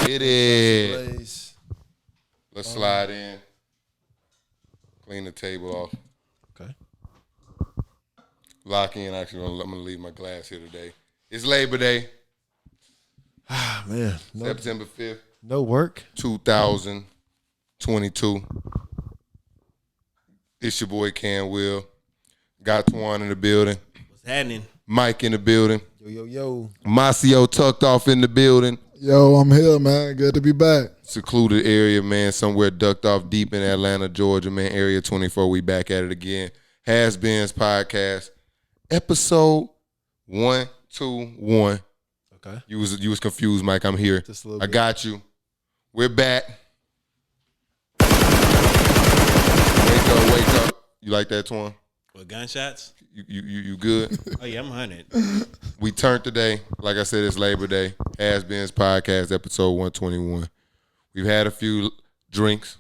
It is. Let's slide in. Clean the table off. Okay. Lock in. Actually, I'm gonna leave my glass here today. It's Labor Day. Ah, man. September 5th. No work. 2022. It's your boy Cam Will. Got Twan in the building. What's happening? Mike in the building. Yo. Masio tucked off in the building. Yo, I'm here, man. Good to be back. Secluded area, man. Somewhere ducked off deep in Atlanta, Georgia, man. Area 24. We back at it again. HasBeens podcast, episode 121. Okay. You was confused, Mike. I'm here. Just a little I bit. got you. We're back. Wake up. You like that, Twan? What, gunshots? You good? Oh, yeah, I'm 100. We turned today. Like I said, it's Labor Day. HasBeens podcast, episode 121. We've had a few drinks.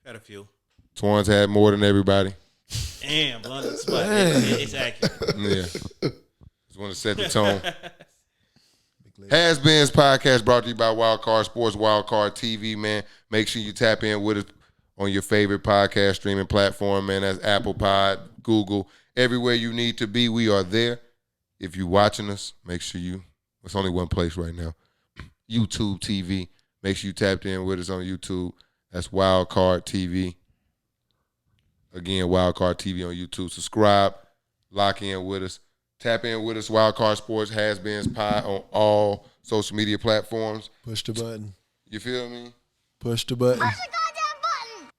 Got a few. Twan's had more than everybody. Damn, blunt on the spot. It's accurate. Yeah. Just want to set the tone. HasBeens podcast brought to you by Wildcard Sports, Wildcard TV, man. Make sure you tap in with us on your favorite podcast streaming platform, man. That's Apple Pod, Google, everywhere you need to be. We are there. If you're watching us, make sure it's only one place right now. YouTube TV. Make sure you tapped in with us on YouTube. That's Wildcard TV. Again, Wildcard TV on YouTube. Subscribe. Lock in with us. Tap in with us. Wildcard Sports, HasBeens Pod on all social media platforms. Push the button. You feel me? Push the button. I'm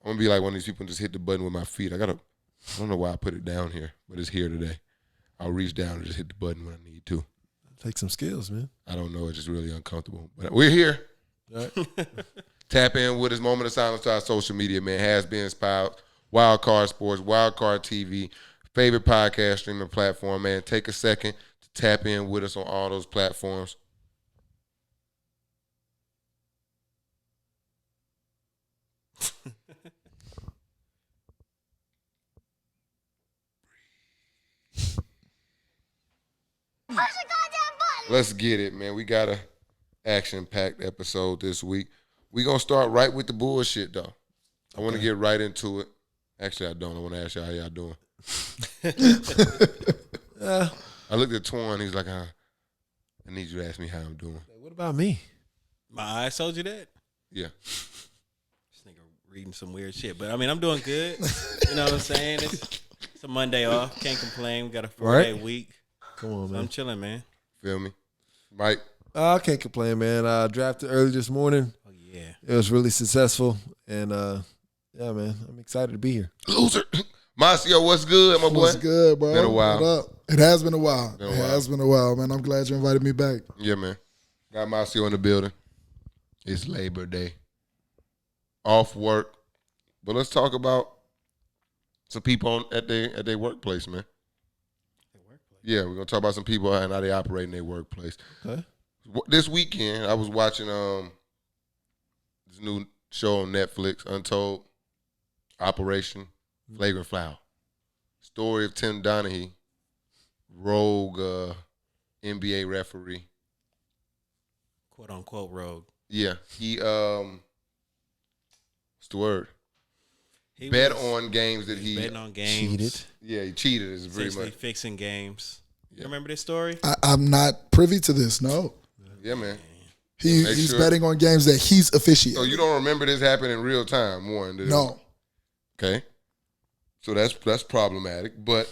going to be like one of these people and just hit the button with my feet. I don't know why I put it down here, but it's here today. I'll reach down and just hit the button when I need to. Take some skills, man. I don't know. It's just really uncomfortable. But we're here. All right. Tap in with us. Moment of silence to our social media, man. HasBeens Pod, Wildcard Sports, Wildcard TV, favorite podcast streaming platform, man. Take a second to tap in with us on all those platforms. Let's get it, man. We got a action-packed episode this week. We're going to start right with the bullshit, though. I want to get right into it. Actually, I don't. I want to ask y'all how y'all doing. I looked at Twan. He's like, I need you to ask me how I'm doing. What about me? My eyes told you that? Yeah. This nigga reading some weird shit. But, I mean, I'm doing good. You know what I'm saying? It's a Monday off. Can't complain. We got a 4-day week. Come on, So man. I'm chilling, man. Feel me? Mike? I can't complain, man. I drafted early this morning. Oh, yeah. It was really successful. And, yeah, man, I'm excited to be here. Loser. Masio, what's good, my boy? What's good, bro? Been a while. What up? It has been a while. Been a It while. has been a while, man. I'm glad you invited me back. Yeah, man. Got Masio in the building. It's Labor Day. Off work. But let's talk about some people at their workplace, man. Yeah, we're going to talk about some people and how they operate in their workplace. Okay. This weekend, I was watching this new show on Netflix, Untold, Operation Flagrant Foul. Story of Tim Donaghy, rogue NBA referee. Quote, unquote, rogue. Yeah, he, what's the word? He Bet was on games that he betting on games. Cheated. Yeah, he cheated. Is pretty Essentially much. fixing games. Yeah. You remember this story? I'm not privy to this, no. Yeah, man. Make He's sure. betting on games that he's officiating. So you don't remember this happening in real time, one? did it? No. Okay. So that's problematic. But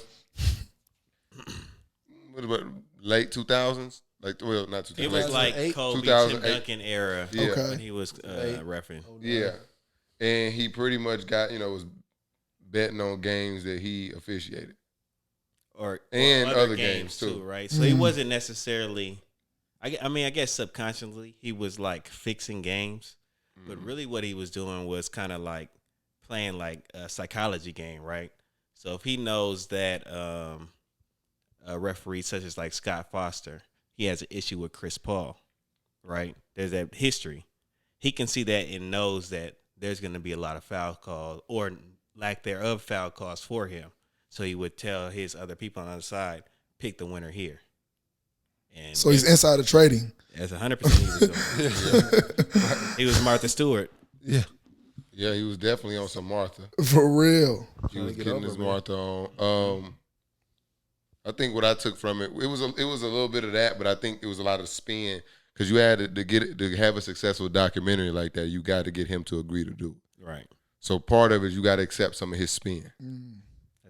what about late 2000s? Like, well, not 2000s. It was like 2008? Kobe, 2008. Tim Duncan era Yeah. Okay. when he was refereeing. Yeah. And he pretty much got, was betting on games that he officiated. Or And other games, too. right? So he wasn't necessarily, I mean, I guess subconsciously he was like fixing games, but really what he was doing was kind of like playing like a psychology game, right? So if he knows that a referee such as like Scott Foster, he has an issue with Chris Paul, right? There's that history. He can see that and knows that there's going to be a lot of foul calls or lack thereof foul calls for him. So he would tell his other people on the other side, pick the winner here. And So he's insider trading. That's 100% he was doing. He was Martha Stewart. Yeah. Yeah, he was definitely on some Martha. For real. He was get getting over, his man. Martha on. I think what I took from it, it was a little bit of that, but I think it was a lot of spin because you had to have a successful documentary like that. You got to get him to agree to do it. Right. So part of it, you got to accept some of his spin.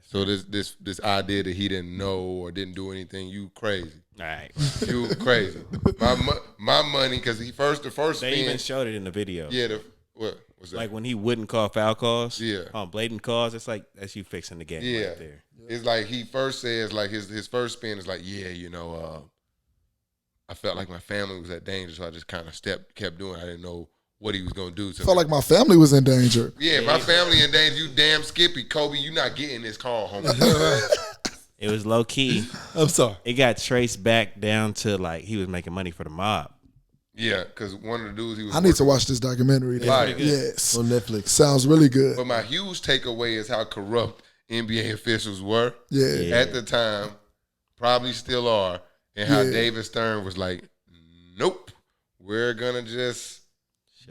So this idea that he didn't know or didn't do anything, you crazy. All right. You crazy. My money, because the first They spin. even showed it in the video. Yeah, what was that? Like when he wouldn't call foul calls. Yeah. Blatant calls. It's like that's you fixing the game Yeah. right there. It's like he first says, like his first spin is like, yeah, I felt like my family was at danger, so I just kind of kept doing it. I didn't know what he was going to do to Felt me. like my family was in danger. Yeah, my family in danger. You damn Skippy. Kobe, you not getting this call, homie. It was low key. I'm sorry. It got traced back down to like he was making money for the mob. Yeah, because one of the dudes he was I need to working- watch this documentary. Yeah, pretty good. Yes. On Netflix. Sounds really good. But my huge takeaway is how corrupt NBA officials were Yeah. at the time, probably still are, and how Yeah. David Stern was like, nope, we're going to just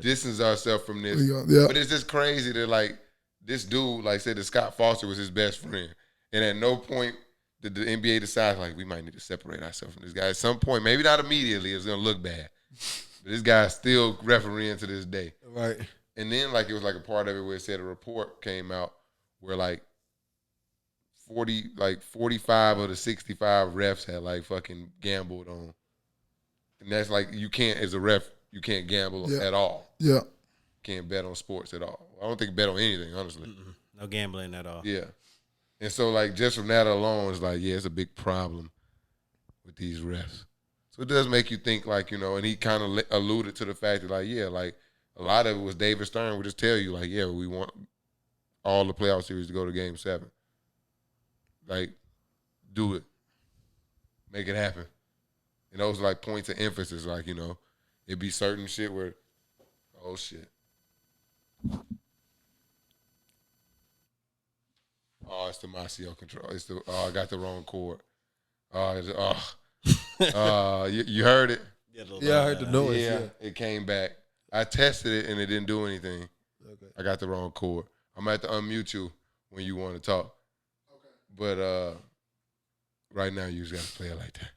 distance ourselves from this. Yeah. But it's just crazy that, like, this dude, like, said that Scott Foster was his best friend. And at no point did the NBA decide, like, we might need to separate ourselves from this guy. At some point, maybe not immediately, it's going to look bad. But this guy's still refereeing to this day. Right. And then, like, it was like a part of it where it said a report came out where, like, 45 of the 65 refs had, like, fucking gambled on. And that's like, you can't, as a ref, you can't gamble Yeah. at all. Yeah. Can't bet on sports at all. I don't think bet on anything, honestly. No gambling at all. Yeah. And so, like, just from that alone, it's like, yeah, it's a big problem with these refs. So it does make you think, like, and he kind of alluded to the fact that, like, yeah, like, a lot of it was David Stern would just tell you, like, yeah, we want all the playoff series to go to Game 7. Like, do it. Make it happen. And those are, like, points of emphasis, like, it'd be certain shit where, oh, shit. Oh, it's the Masio control. I got the wrong cord. You heard it? Yeah, I heard the noise. Yeah, Yeah. it came back. I tested it and it didn't do anything. Okay. I got the wrong cord. I'm gonna have to unmute you when you want to talk. Okay. But right now you just gotta play it like that.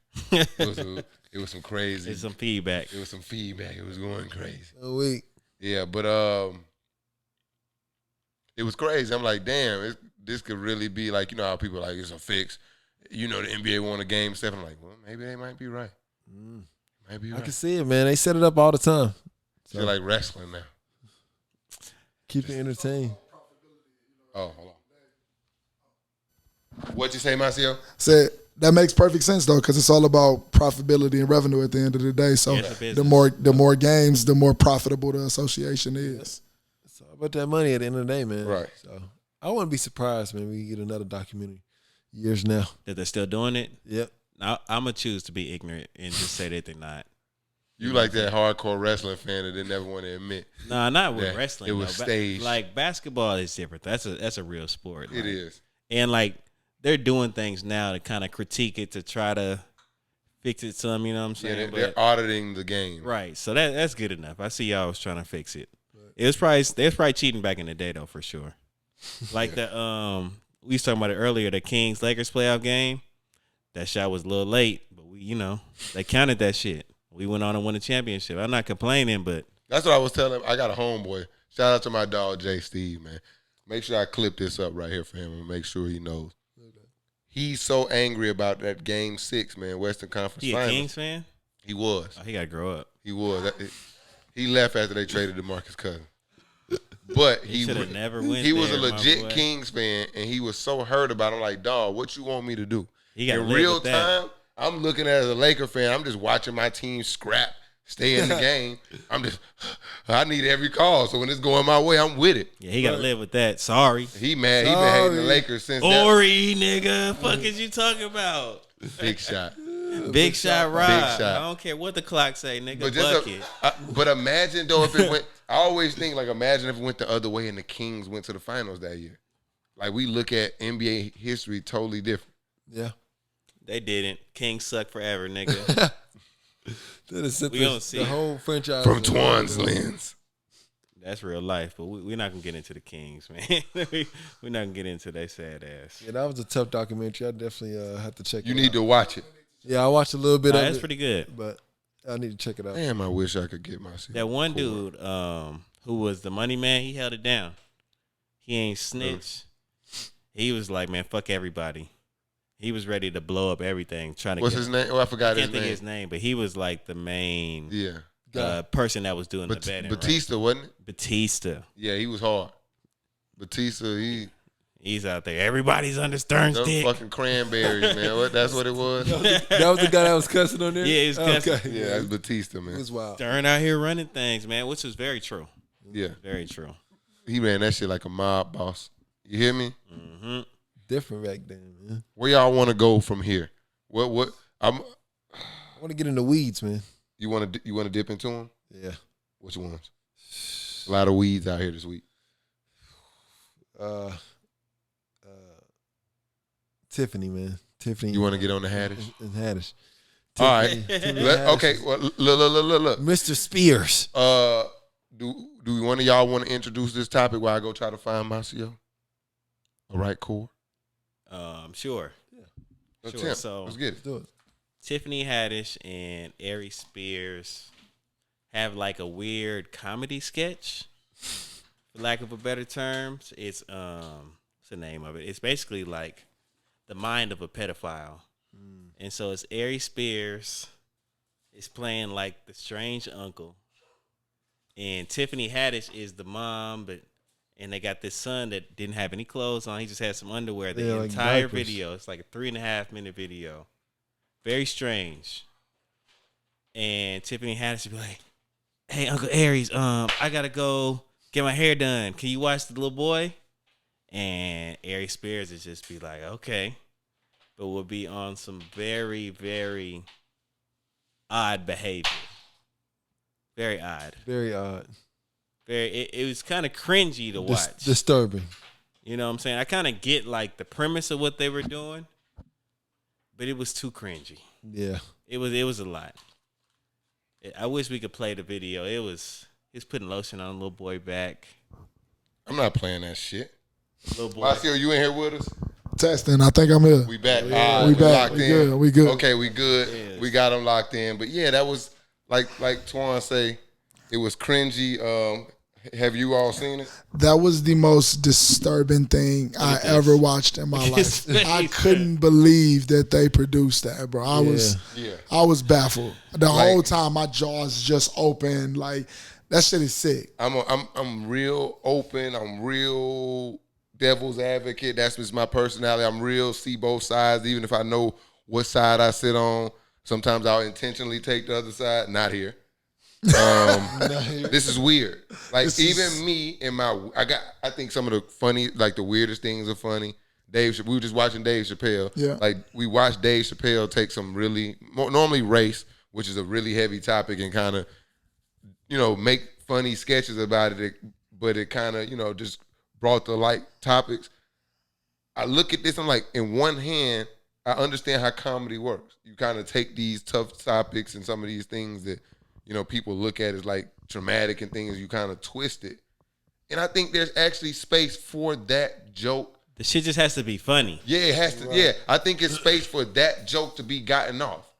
It was some crazy. It's some feedback. It was some feedback. It was going crazy. A week. Yeah, but it was crazy. I'm like, damn, this could really be like, how people are like, it's a fix. The NBA won a Game 7. I'm like, well, maybe they might be right. Might be I right. can see it, man. They set it up all the time. It's like wrestling now. Keep it entertained. Oh, hold on. What'd you say, Marcio? Said that makes perfect sense though, because it's all about profitability and revenue at the end of the day. So Yeah, it's a business. the more games, the more profitable the association is. It's all about that money at the end of the day, man. Right. So I wouldn't be surprised, man, we get another documentary years now. That they're still doing it. Yep. I'm gonna choose to be ignorant and just say that they're not. You like that hardcore wrestling fan that didn't ever want to admit. Nah, not with Yeah, wrestling. it was though. staged. Like basketball is different. That's a real sport. It is. And like they're doing things now to kind of critique it to try to fix it some. You know what I'm Yeah, saying? they're auditing the game. Right. So that's good enough. I see y'all was trying to fix it. It was probably cheating back in the day though, for sure. Like the we was talking about it earlier, the Kings Lakers playoff game. That shot was a little late, but they counted that shit. We went on and won the championship. I'm not complaining, but That's what I was telling him. I got a homeboy. Shout out to my dog, Jay Steve, man. Make sure I clip this up right here for him and make sure he knows. He's so angry about that Game 6, man, Western Conference he a Finals. Kings fan? He was. Oh, he got to grow up. He was. He left after they traded DeMarcus Cousins. But He should have never went he was a there, my legit boy. Kings fan, and he was so hurt about it. I'm like, dog, what you want me to do? He got In lit real with that. time, I'm looking at it as a Laker fan. I'm just watching my team scrap, stay in the game. I need every call. So when it's going my way, I'm with it. Yeah, he got to live with that. Sorry. He mad. He been hating the Lakers since that Ori, nigga. Fuck is you talking about? big shot. Big shot, Rob. Big shot. I don't care what the clock say, nigga. But Bucket. but imagine though if it went. I always think like imagine if it went the other way and the Kings went to the finals that year. Like we look at NBA history totally different. Yeah. They didn't. Kings suck forever, nigga. We don't see the it. whole franchise From Twan's lens. That's real life, but we're not gonna get into the Kings, man. We're not gonna get into their sad ass. Yeah, that was a tough documentary. I definitely have to check it out. You need to watch it. Yeah, I watched a little bit of That's it. pretty good. But I need to check it out. Damn, I wish I could get myself. That one dude, who was the money man, he held it down. He ain't snitch. He was like, man, fuck everybody. He was ready to blow up everything. What's his name? Oh, I forgot his can't think name. of his name, but he was like the main person that was doing the betting. Batista, wasn't it? Batista. Yeah, he was hard. Batista, he's out there. Everybody's under Stern's those dick. fucking cranberries, man. That's what it was. That was the guy that was cussing on there? Yeah, he was cussing. Okay. Yeah, that's Batista, man. It was wild. Stern out here running things, man, which was very true. Yeah, Very true. he ran that shit like a mob boss. You hear me? Mm-hmm. Different back then, man. Where y'all want to go from here? What? I want to get in the weeds, man. You want to dip into them? Yeah. Which ones? A lot of weeds out here this week. Tiffany, man. Tiffany. You want to get on the Haddish? And Haddish. All right. Tiffany Haddish. Okay. Well, look. Mr. Spears. Do one of y'all want to introduce this topic while I go try to find my CO? All right, cool. Sure. Let's Sure. So let's get it. Do it. Tiffany Haddish and Ari Spears have like a weird comedy sketch, for lack of a better terms. It's what's the name of it? It's basically like the mind of a pedophile. And so it's Ari Spears is playing like the strange uncle. And Tiffany Haddish is the mom, and they got this son that didn't have any clothes on. He just had some underwear. The like entire diapers. video, it's like a 3.5 minute video. Very strange. And Tiffany Haddish would be like, hey, Uncle Aries, I gotta go get my hair done. Can you watch the little boy? And Ari Spears would just be like, okay. But will be on some very, very odd behavior. Very odd. Very odd. It was kind of cringy to watch. Disturbing. You know what I'm saying? I kind of get like the premise of what they were doing, but it was too cringy. Yeah. It was a lot. I wish we could play the video. He's putting lotion on a little boy back. I'm not playing that shit. Little boy. Marcio, you in here with us? Testing. I think I'm here. We back. Yeah. We We back. locked We in. good. We good. Okay, we good. Yes. We got them locked in. But yeah, that was like Twan say, it was cringy. Have you all seen it? That was the most disturbing thing I ever watched in my life. I couldn't believe that they produced that, bro. I was baffled. The whole time my jaws just open. Like, that shit is sick. I'm real open. I'm real devil's advocate. That's just my personality. I'm real see both sides, even if I know what side I sit on. Sometimes I'll intentionally take the other side. Not here. This is weird. Like me and I think some of the funny, like the weirdest things are funny. We were just watching Dave Chappelle. Yeah. Like we watched Dave Chappelle take some really, normally race, which is a really heavy topic, and kind of, make funny sketches about it. But it kind of, just brought the light topics. I look at this, I'm like, in one hand, I understand how comedy works. You kind of take these tough topics and some of these things that, people look at as like traumatic and things, you kind of twist it. And I think there's actually space for that joke. The shit just has to be funny. Yeah, it has to. Right. Yeah, I think it's space for that joke to be gotten off.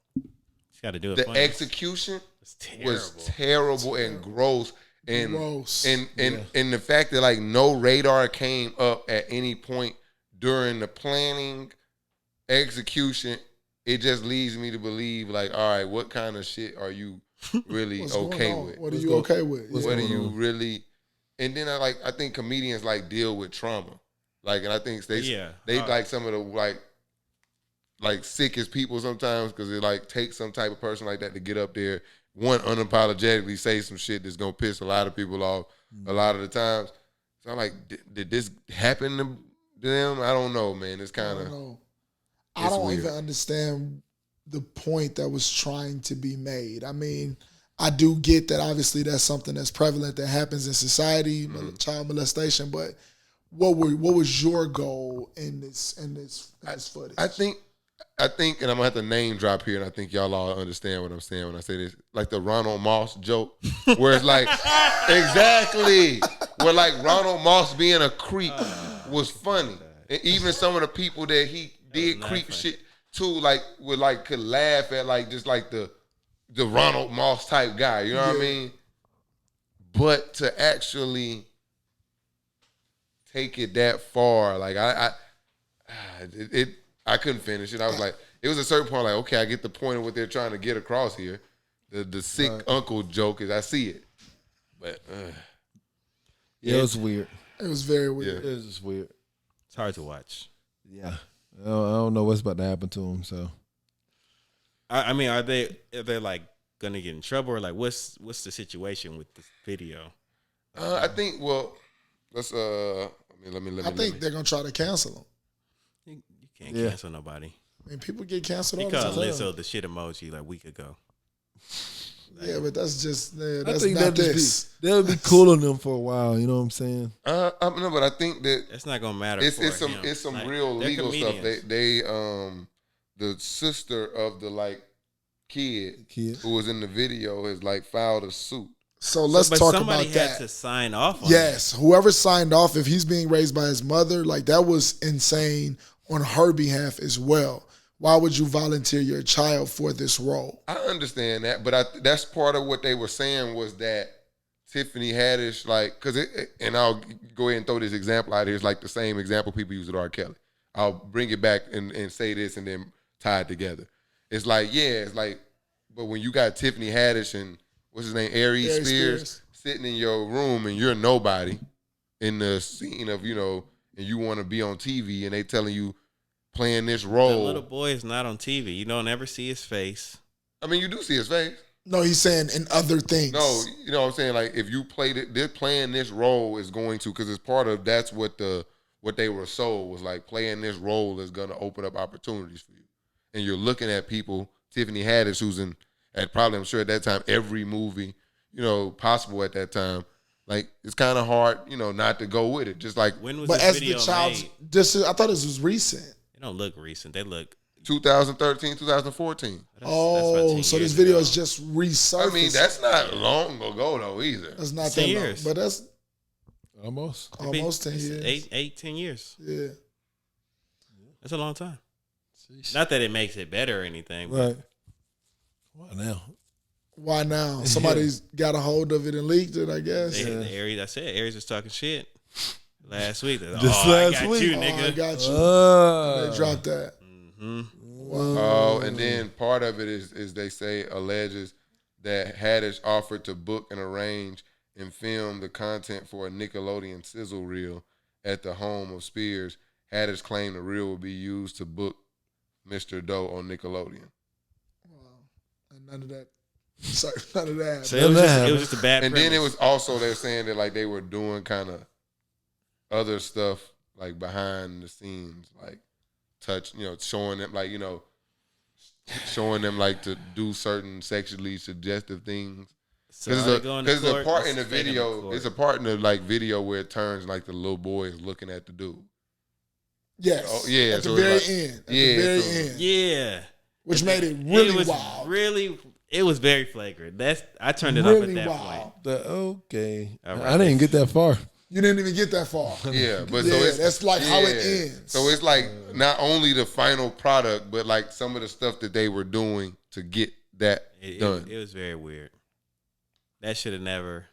Just got to do it. The funny. execution was terrible and gross. And and the fact that like no radar came up at any point during the planning, execution, it just leads me to believe like, all right, what kind of shit are you really okay with? What are you okay with? What are you really? And then I think comedians like deal with trauma, like, and I think they like some of the like sickest people sometimes, because it like takes some type of person like that to get up there, unapologetically say some shit that's gonna piss a lot of people off a lot of the times. So I'm like, did this happen to them? I don't know, man. It's kind of. I don't even understand the point that was trying to be made. I mean, I do get that obviously that's something that's prevalent that happens in society, child molestation. But what was your goal in this footage? I think I think, and I'm gonna have to name drop here, and I think y'all all understand what I'm saying when I say this. Like the Ronald Moss joke, where it's like, exactly, where like Ronald Moss being a creep was funny, and even some of the people that he did creep shit to, like could laugh at, like just like the Ronald Moss type guy. You know what I mean? But to actually take it that far, like I couldn't finish it. I was like, it was a certain point, like, okay, I get the point of what they're trying to get across here. The sick uncle joke is, I see it, but yeah, it was weird. It was very weird. It was just weird. It's hard to watch. Yeah, I don't know what's about to happen to him. So, I mean, are they like gonna get in trouble, or like what's the situation with this video? I think, well, let's let me. I think they're gonna try to cancel him. You can't cancel nobody. I mean, people get canceled He all the called time. Lizzo the shit emoji like a week ago. Yeah, but that's just I that's think not this. They'll be cool on them for a while. You know what I'm saying? I don't know, but I think that That's not gonna matter. it's him. some Like, real they're legal stuff. comedians. They the sister of the kid who was in the video has filed a suit. So let's but talk somebody about had that. to sign off on Yes, whoever signed off, if he's being raised by his mother, that was insane on her behalf as well. Why would you volunteer your child for this role? I understand that, but that's part of what they were saying was that Tiffany Haddish, and I'll go ahead and throw this example out here. It's like the same example people use with R. Kelly. I'll bring it back and say this and then tie it together. It's but when you got Tiffany Haddish and what's his name, Aries Spears, sitting in your room and you're nobody in the scene of, and you want to be on TV and they telling you playing this role. The little boy is not on TV. You don't ever see his face. I mean, you do see his face. No, he's saying in other things. No, you know what I'm saying? Like, if you played it, they're playing this role is going to, because it's part of, that's what they were sold, was like playing this role is going to open up opportunities for you. And you're looking at people, Tiffany Haddish, who's in, I'm sure at that time, every movie, possible at that time. Like, it's kind of hard, not to go with it. Just like, when was but this as video the child's, made? I thought this was recent. They don't look recent. They look 2013, 2014. That's about 10 so this years video ago. is just resurfaced. I mean, that's not long ago though either. That's not 10 that years. long, but that's Almost. almost 10 It's years. 10 years. Yeah. That's a long time. Not that it makes it better or anything, but Right. Why now? Why now? Somebody's got a hold of it and leaked it, I guess. Aries was talking shit last week. Just I last got week. you, Oh, nigga. I got you. They dropped that. Oh, and then part of it is they say alleges that Haddish offered to book and arrange and film the content for a Nickelodeon sizzle reel at the home of Spears. Haddish claimed the reel would be used to book Mr. Doe on Nickelodeon. And none of that. Sorry, none of that. So it was just a bad And premise. then it was also, they're saying that they were doing kind of other stuff behind the scenes, showing them showing them to do certain sexually suggestive things. So Because there's a part in the video, it's a part in the video where it turns the little boy is looking at the dude. Yes. Oh, yeah. At the so very it's end. At yeah, the very so- end. Yeah. Which made it really was wild. It was very flagrant. I turned it Really off at that wild. point. Okay. All right. I didn't get that far. You didn't even get that far. Yeah, but Yeah, so it's that's how it ends. So it's not only the final product, but some of the stuff that they were doing to get that done. It was very weird. That should have never.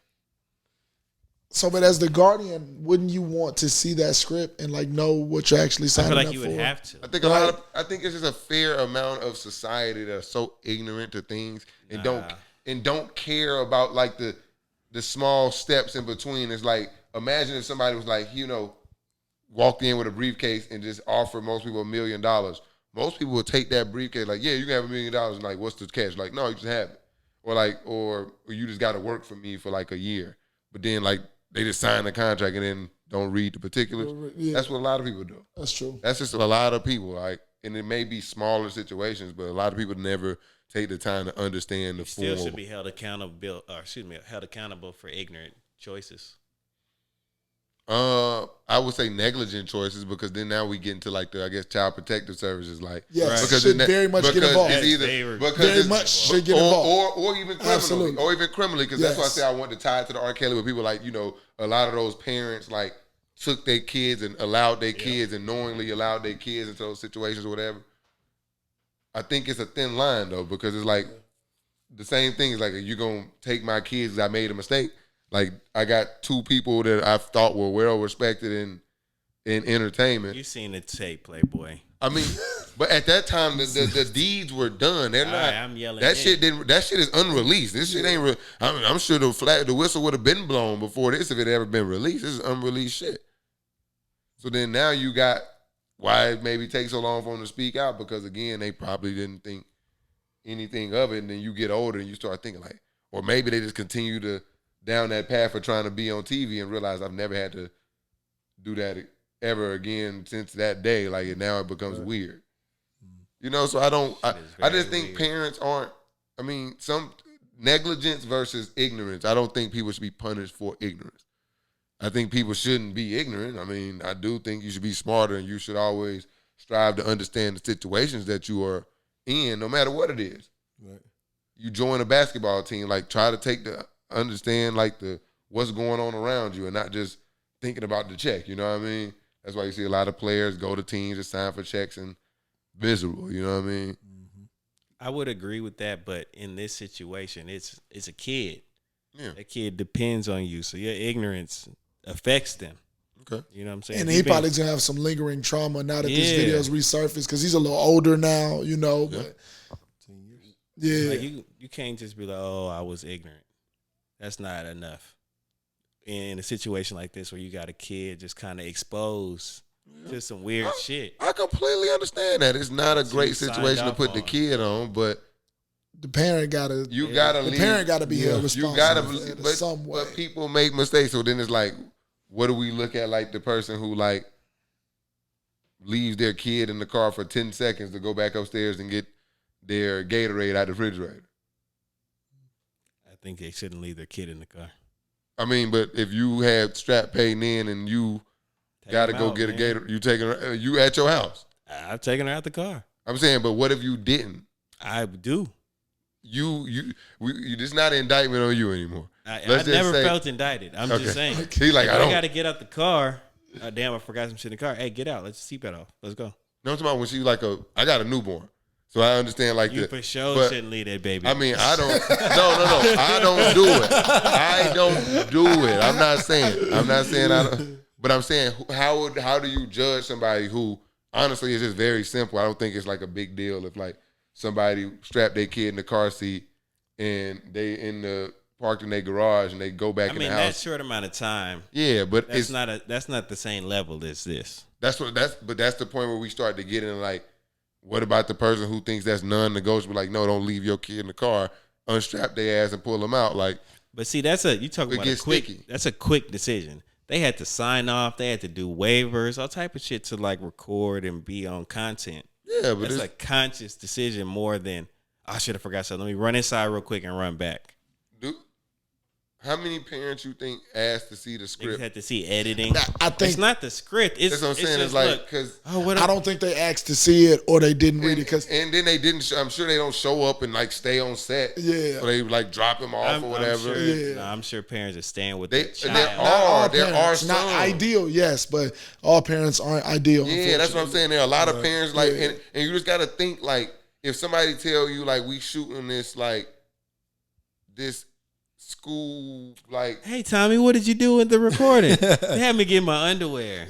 So, but as the Guardian, wouldn't you want to see that script and know what you're actually I signing feel up like you for? would have to. I think I think it's just a fair amount of society that are so ignorant to things and don't care about the small steps in between. It's imagine if somebody was walked in with a briefcase and just offered most people $1 million. Most people would take that briefcase yeah, you can have $1 million, and what's the cash? No, you just have it. Or you just got to work for me for a year. But then they just sign the contract and then don't read the particulars. Yeah. That's what a lot of people do. That's true. That's just a lot of people. And it may be smaller situations, but a lot of people never take the time to understand the Still form. should be held accountable for ignorant choices. I would say negligent choices because then now we get into like the child protective services yes, because should very much get involved. It's either very much should get involved or even criminally because that's why I say I want to tie it to the R. Kelly where people a lot of those parents took their kids and allowed their kids and knowingly allowed their kids into those situations or whatever. I think it's a thin line though because it's like the same thing is like are you gonna take my kids because I made a mistake? Like I got two people that I thought were well respected in entertainment. You seen the tape, Playboy. I mean, but at that time the deeds were done. They're not. I'm yelling. That shit is unreleased. This shit ain't. I'm sure the whistle would have been blown before this if it ever been released. This is unreleased shit. So then now you got why it maybe takes so long for them to speak out because again they probably didn't think anything of it, and then you get older and you start thinking or maybe they just continue to down that path of trying to be on TV and realize I've never had to do that ever again since that day. Now it becomes weird. So I just think weird. Parents aren't, some negligence versus ignorance. I don't think people should be punished for ignorance. I think people shouldn't be ignorant. I do think you should be smarter and you should always strive to understand the situations that you are in, no matter what it is. Right. You join a basketball team, try to understand what's going on around you and not just thinking about the check. You know what I mean? That's why you see a lot of players go to teams and sign for checks and miserable. You know what I mean? Mm-hmm. I would agree with that, but in this situation, it's a kid. Yeah. That kid depends on you, so your ignorance affects them. Okay. You know what I'm saying? And he probably gonna have some lingering trauma now that this video's resurfaced because he's a little older now, but you can't just be like, oh, I was ignorant. That's not enough. In a situation like this where you got a kid just kind of exposed to some weird shit. I completely understand that. It's not a great situation to put the kid on, but the parent gotta be held responsible some way. But people make mistakes, so then it's what do we look at the person who leaves their kid in the car for 10 seconds to go back upstairs and get their Gatorade out of the refrigerator? I think they shouldn't leave their kid in the car. But if you have strap paid in and you got to go get a Gatorade, you taking her, you at your house. I've taken her out the car. I'm saying, but what if you didn't? I do. It's not an indictment on you anymore. I never felt indicted. I'm just saying. He's I got to get out the car. Damn, I forgot some shit in the car. Hey, get out. Let's seatbelt off. Let's go. No, I'm talking about when she's I got a newborn. So I understand you for sure shouldn't leave that baby. I don't. No. I don't do it. I don't do it. I'm not saying I don't. But I'm saying how do you judge somebody who honestly is just very simple? I don't think it's a big deal if somebody strapped their kid in the car seat and they parked in their garage and they go back in the house. That short amount of time. Yeah, but that's not the same level as this. That's the point where we start to get in what about the person who thinks that's non-negotiable? No, don't leave your kid in the car. Unstrap their ass and pull them out. But see, you talking about that's a quick decision. They had to sign off. They had to do waivers, all type of shit to record and be on content. Yeah, but it's a conscious decision more than I should have forgot something. Let me run inside real quick and run back. How many parents you think asked to see the script? They had to see editing. I think it's not the script. That's what I'm saying. It's because I don't think they asked to see it or they didn't read it. And then they didn't. I'm sure they don't show up and stay on set. Yeah, or they drop him off or whatever. I'm sure parents are staying with their child. There are some. Not ideal, yes, but all parents aren't ideal. Yeah, that's what I'm saying. There are a lot of parents and you just got to think if somebody tell you we shooting this this school hey Tommy, what did you do with the recording? They had me get my underwear.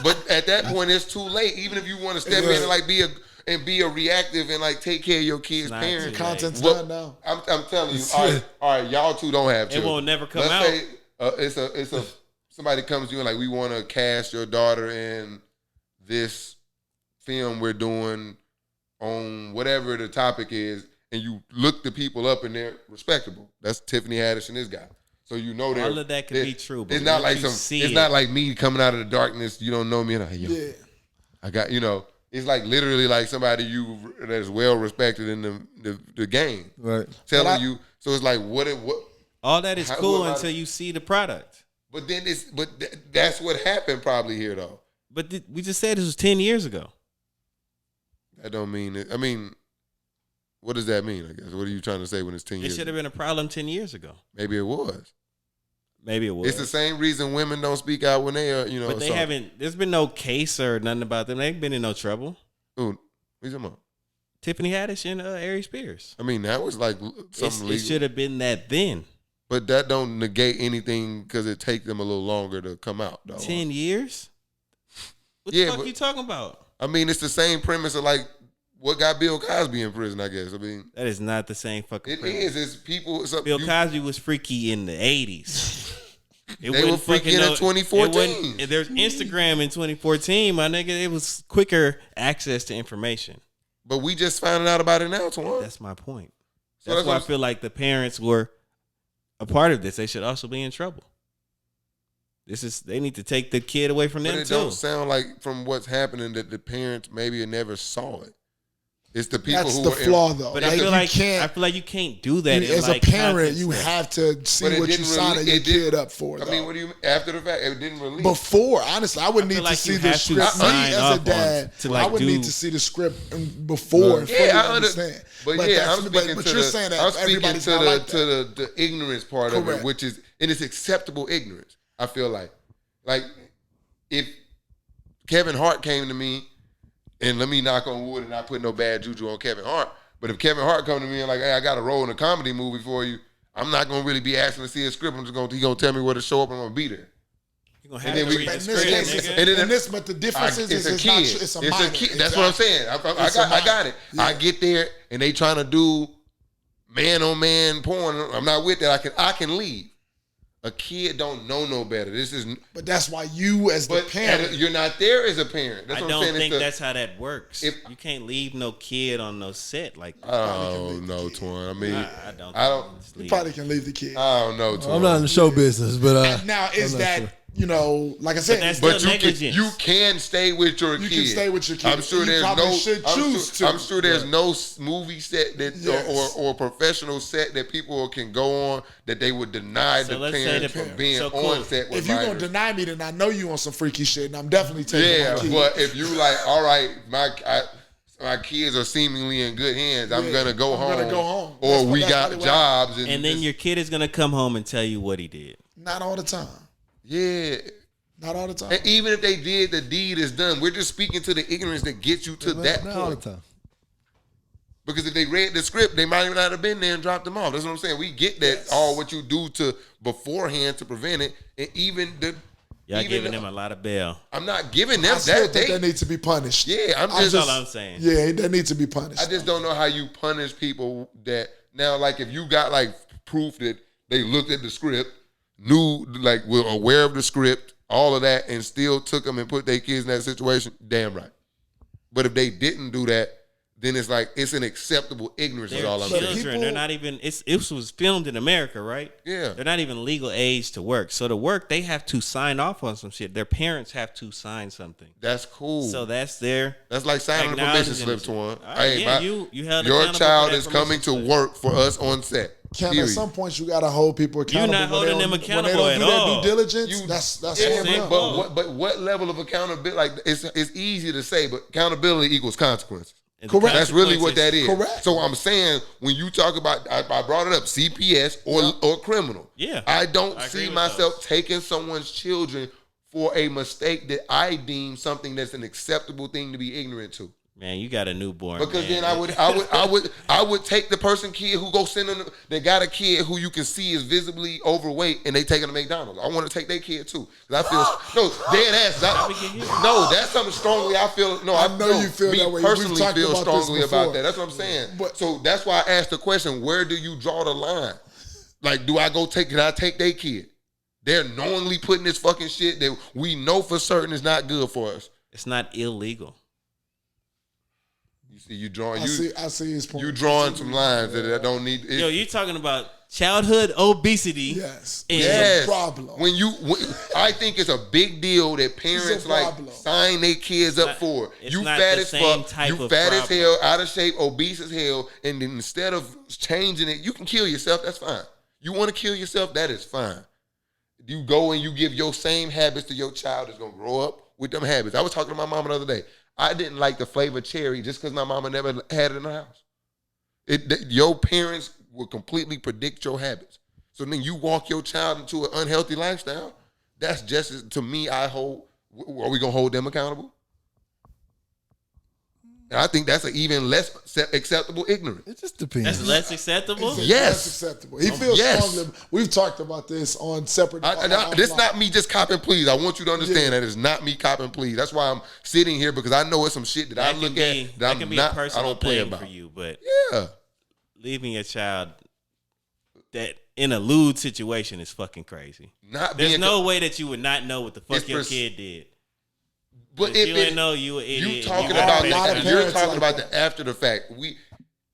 But at that point it's too late. Even if you want to step in and be a reactive and take care of your kids' parents. Content's done now. I'm telling you, all right, y'all two don't have children. It won't never come out. Let's say it's somebody comes to you and we want to cast your daughter in this film we're doing on whatever the topic is. And you look the people up and they're respectable. That's Tiffany Haddish and this guy. So they're all of that can be true. But it's not not like me coming out of the darkness. You don't know me. And I got It's literally somebody that's well respected in the game, right? Telling you. So it's what all that is cool until you see the product. But then that's what happened probably here though. But we just said this was 10 years ago. That don't mean it. I mean, what does that mean? I guess. What are you trying to say when it's 10 years? It should have been a problem 10 years ago. Maybe it was. Maybe it was. It's the same reason women don't speak out when they are, But they haven't. There's been no case or nothing about them. They ain't been in no trouble. Ooh, what you talking about? Tiffany Haddish and Ari Spears. I mean, that was like something legal. It should have been that then. But that don't negate anything because it take them a little longer to come out, though. 10 years? What the fuck are you talking about? I mean, it's the same premise of like what got Bill Cosby in prison, I guess. I mean, that is not the same fucking premise. It's people. Bill Cosby was freaky in the 80s. They were freaky in 2014. There's Instagram in 2014, my nigga. It was quicker access to information. But we just finding out about it now, Twan. That's my point. That's why I feel like the parents were a part of this. They should also be in trouble. They need to take the kid away from them too. But it don't sound like from what's happening that the parents maybe never saw it. It's the people That's who the were flaw, though. But I feel like you can't do that. As a parent, you have to see what you signing your kid up for. I mean, what do you after the fact? It didn't release. Before, honestly, I would need to see the script. Me as a dad, I would need to see the script before and fully understand. But I'm speaking to the ignorance part of it, which is, and it's acceptable ignorance. I feel like if Kevin Hart came to me. And let me knock on wood and not put no bad juju on Kevin Hart. But if Kevin Hart come to me and like, hey, I got a role in a comedy movie for you, I'm not gonna really be asking to see a script. He gonna tell me where to show up and I'm gonna be there. You're gonna have to read the script, but the difference is it's a kid. It's a minor. It's a kid. That's what I'm saying. I got it. Yeah. I get there and they trying to do man on man porn. I'm not with that. I can leave. A kid don't know no better. But that's why you, as the parent, you're not there as a parent. That's I what don't I'm saying. think that's how that works. You can't leave no kid on no set like that. Oh no, Twan. I mean, I don't. You probably can leave the kid. I don't know, Twan. I'm not in the show business, but now is that. Sure. Like I said, but you can stay with your kid. You can stay with your kid. I'm sure I'm sure there's no movie set that or professional set that people can go on that they would deny the parents from being on set with. If you're gonna deny me, then I know you on some freaky shit, and I'm definitely taking my kid. But if you like, all right, my kids are seemingly in good hands. I'm gonna go home. Or we got jobs, and then your kid is gonna come home and tell you what he did. Not all the time. Yeah. Not all the time. And even if they did, the deed is done. We're just speaking to the ignorance that gets you to that point. Not all the time. Because if they read the script, they might not have been there and dropped them off. That's what I'm saying. We get that all what you do to beforehand to prevent it. And even y'all giving them a lot of bail. I'm not giving them that. They need to be punished. Yeah, that's all I'm saying. Yeah, they need to be punished. I just don't know how you punish people that now, like if you got like proof that they looked at the script, knew, like, were aware of the script, all of that, and still took them and put their kids in that situation, damn right. But if they didn't do that, then it's like, it's an acceptable ignorance is all I'm saying. Children, they're not even, it was filmed in America, right? Yeah. They're not even legal age to work. So to work, they have to sign off on some shit. Their parents have to sign something. That's cool. So that's like signing a permission slip to one. You held your child is coming to work for us on set. At some point, you gotta hold people accountable. You're not holding them accountable when they don't at all. Do their due diligence. That's but what level of accountability? Like it's easy to say, but accountability equals consequences. Correct. That's really what that is. Correct. So I'm saying when you talk about, I brought it up, CPS or criminal. Yeah. I don't see myself taking someone's children for a mistake that I deem something that's an acceptable thing to be ignorant to. Man, you got a newborn. Because then I would take the kid who go send them. They got a kid who you can see is visibly overweight, and they take him to McDonald's. I want to take their kid too. Cause I feel dead ass. That's something strongly I feel. No, I know you feel that way. Personally, feel strongly about that. That's what I'm saying. So that's why I asked the question: where do you draw the line? Like, do I go take? Can I take their kid? They're knowingly putting this fucking shit that we know for certain is not good for us. It's not illegal. You see, you drawing. I see his point. You drawing some lines that I don't need. Yo, you talking about childhood obesity? Yes, yes. Problem. I think it's a big deal that parents like sign their kids up for. You fat as fuck. You fat as hell, out of shape, obese as hell, and then instead of changing it, you can kill yourself. That's fine. You want to kill yourself? That is fine. you go and you give your same habits to your child that's gonna grow up with them habits. I was talking to my mama the other day. I didn't like the flavor cherry just because my mama never had it in the house. Your parents will completely predict your habits. So then you walk your child into an unhealthy lifestyle. That's just as, to me, are we gonna hold them accountable? And I think that's an even less acceptable ignorance. It just depends. That's less acceptable? Yes. That's acceptable. He feels strongly. We've talked about this on separate. This is not me just copping please. I want you to understand that it's not me copping please. That's why I'm sitting here, because I know it's some shit that I look at that I'm not. I don't play about for you, but yeah, leaving a child that in a lewd situation is fucking crazy. There's no way that you would not know what the fuck your kid did. But if you didn't know, you an idiot. You're talking about the after the fact.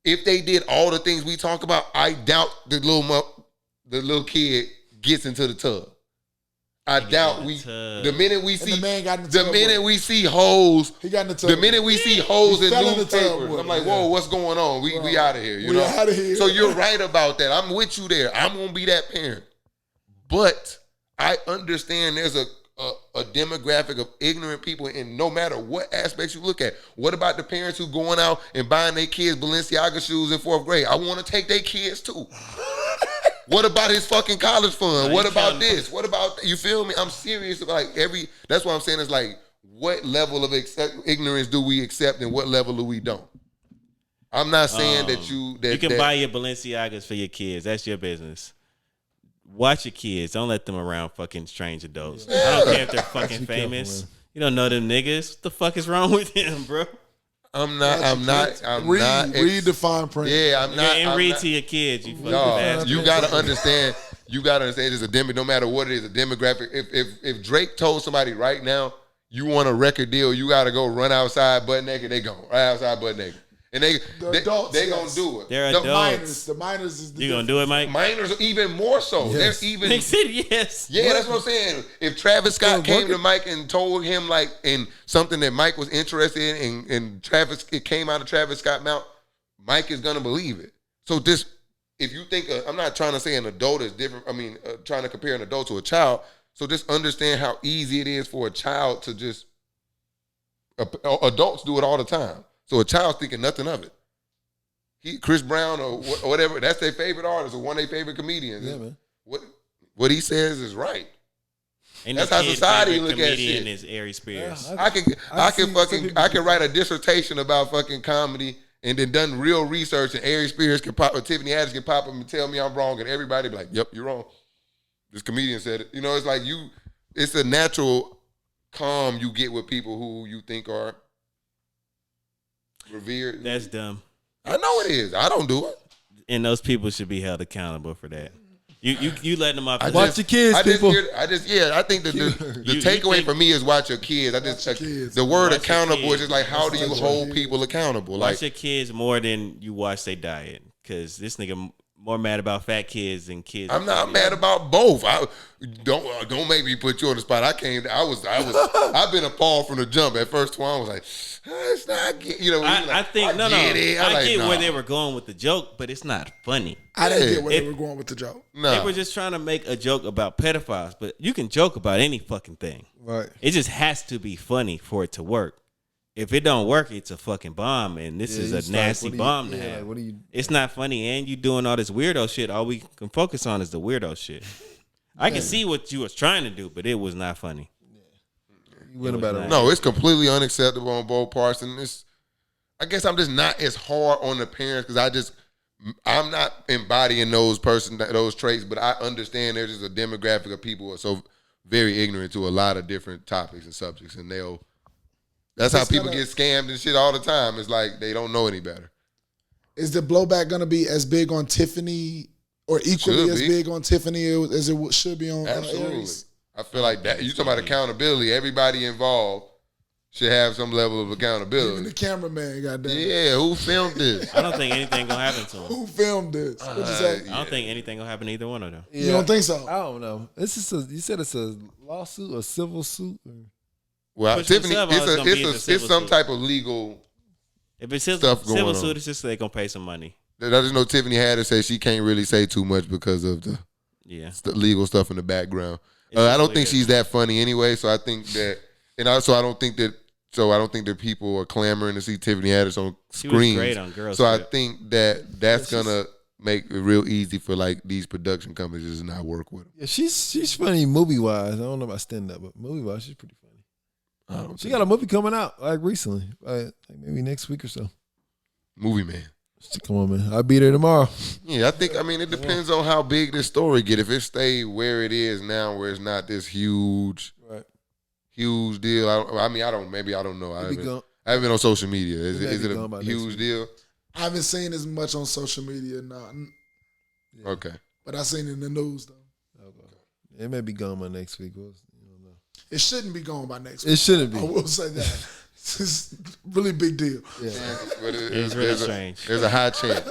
If they did all the things we talk about, I doubt the little kid gets into the tub. I doubt the minute we see we see holes. He got in the tub. The minute we see holes in newspapers, I'm like, whoa, what's going on? We out of here. You know? Out of here. So you're right about that. I'm with you there. I'm gonna be that parent. But I understand there's a demographic of ignorant people, and no matter what aspects you look at. What about the parents who going out and buying their kids Balenciaga shoes in 4th grade? I want to take their kids too. What about his fucking college fund? What about this? What about, you feel me? I'm serious about that's what I'm saying is like, what level of ignorance do we accept and what level do we don't? I'm not saying that you can buy your Balenciagas for your kids. That's your business. Watch your kids. Don't let them around fucking strange adults. Yeah. I don't care if they're fucking famous. Careful, you don't know them niggas. What the fuck is wrong with them, bro? I'm not. Read the fine print. Yeah, I'm not. And read to your kids. You fucking bastard. You gotta understand. You gotta understand. It's a no matter what it is, a demographic. If Drake told somebody right now, you want a record deal, you gotta go run outside butt naked. They go right outside butt naked. And they gonna do it. They're adults. The minors is the you gonna do it, Mike? Minors are even more so. Yes. They're even. They said yes. Yeah, that's what I'm saying. If Travis Scott came to Mike and told him in something that Mike was interested in, and it came out of Travis Scott's mouth, Mike is gonna believe it. So if you think, I'm not trying to say an adult is different. I mean, trying to compare an adult to a child. So just understand how easy it is for a child to just. Adults do it all the time. So a child's thinking nothing of it. Chris Brown or whatever, that's their favorite artist or one of their favorite comedians. Yeah, man. What he says is right. And that's how society look at shit. Is Ari Spears. Yeah, I can write a dissertation about fucking comedy and then done real research, and Ari Spears can pop, or Tiffany Haddish can pop up and tell me I'm wrong, and everybody be like, "Yep, you're wrong. This comedian said it." You know, it's like it's a natural calm you get with people who you think are revered. That's dumb. I know it is. I don't do it. And those people should be held accountable for that. You letting them off. Watch your kids, people. I think that the takeaway for me is watch your kids. The word accountable is just like, how do you hold people accountable? Watch your kids more than you watch their diet. Because this nigga more mad about fat kids than kids. I'm not mad about both. Don't make me put you on the spot. I've been appalled from the jump. At first, I was like, it's not. You know, I get where they were going with the joke, but it's not funny. I didn't get where they were going with the joke. No. They were just trying to make a joke about pedophiles, but you can joke about any fucking thing. Right. It just has to be funny for it to work. If it don't work, it's a fucking bomb, and this is a nasty bomb to have. It's not funny, and you doing all this weirdo shit. All we can focus on is the weirdo shit. I can see what you was trying to do, but it was not funny. You went about it. No, it's completely unacceptable on both parts, and I guess I'm just not as hard on the parents because I'm not embodying those traits, but I understand there's just a demographic of people who are so very ignorant to a lot of different topics and subjects, and that's how people get scammed and shit all the time. It's like they don't know any better. Is the blowback going to be as big on Tiffany or equally as big on Tiffany as it should be on Aries? I feel like that. You talking about accountability. Everybody involved should have some level of accountability. Even the cameraman, goddamn. Yeah, who filmed this? I don't think anything going to happen to him. Who filmed this? What'd you say? I don't think anything going to happen to either one of them. Yeah. You don't think so? I don't know. You said it's a lawsuit or civil suit? Well, Tiffany, it's some type of legal. If it's civil suit, it's just they're gonna pay some money. I just know Tiffany had to say she can't really say too much because of the legal stuff in the background. I don't think she's that funny anyway. So I think that, and also I don't think that people are clamoring to see Tiffany Haddish on screens. She was great on Girls So Trip. I think that's gonna make it real easy for like these production companies to not work with them. Yeah, she's funny movie wise. I don't know about stand up, but movie wise, she's pretty funny. She got a movie coming out like recently, like maybe next week or so. Movie man. Come on, man. I'll be there tomorrow. Yeah, I think. I mean, it depends on how big this story get. If it stay where it is now, where it's not this huge deal. I don't know. I haven't been on social media. Is it a huge deal? I haven't seen as much on social media. No. Yeah. Okay. But I seen it in the news though. Okay. It may be gone by next week. It shouldn't be gone by next week. It shouldn't be. I will say that. It's a really big deal. Yeah. It's really strange. There's a high chance.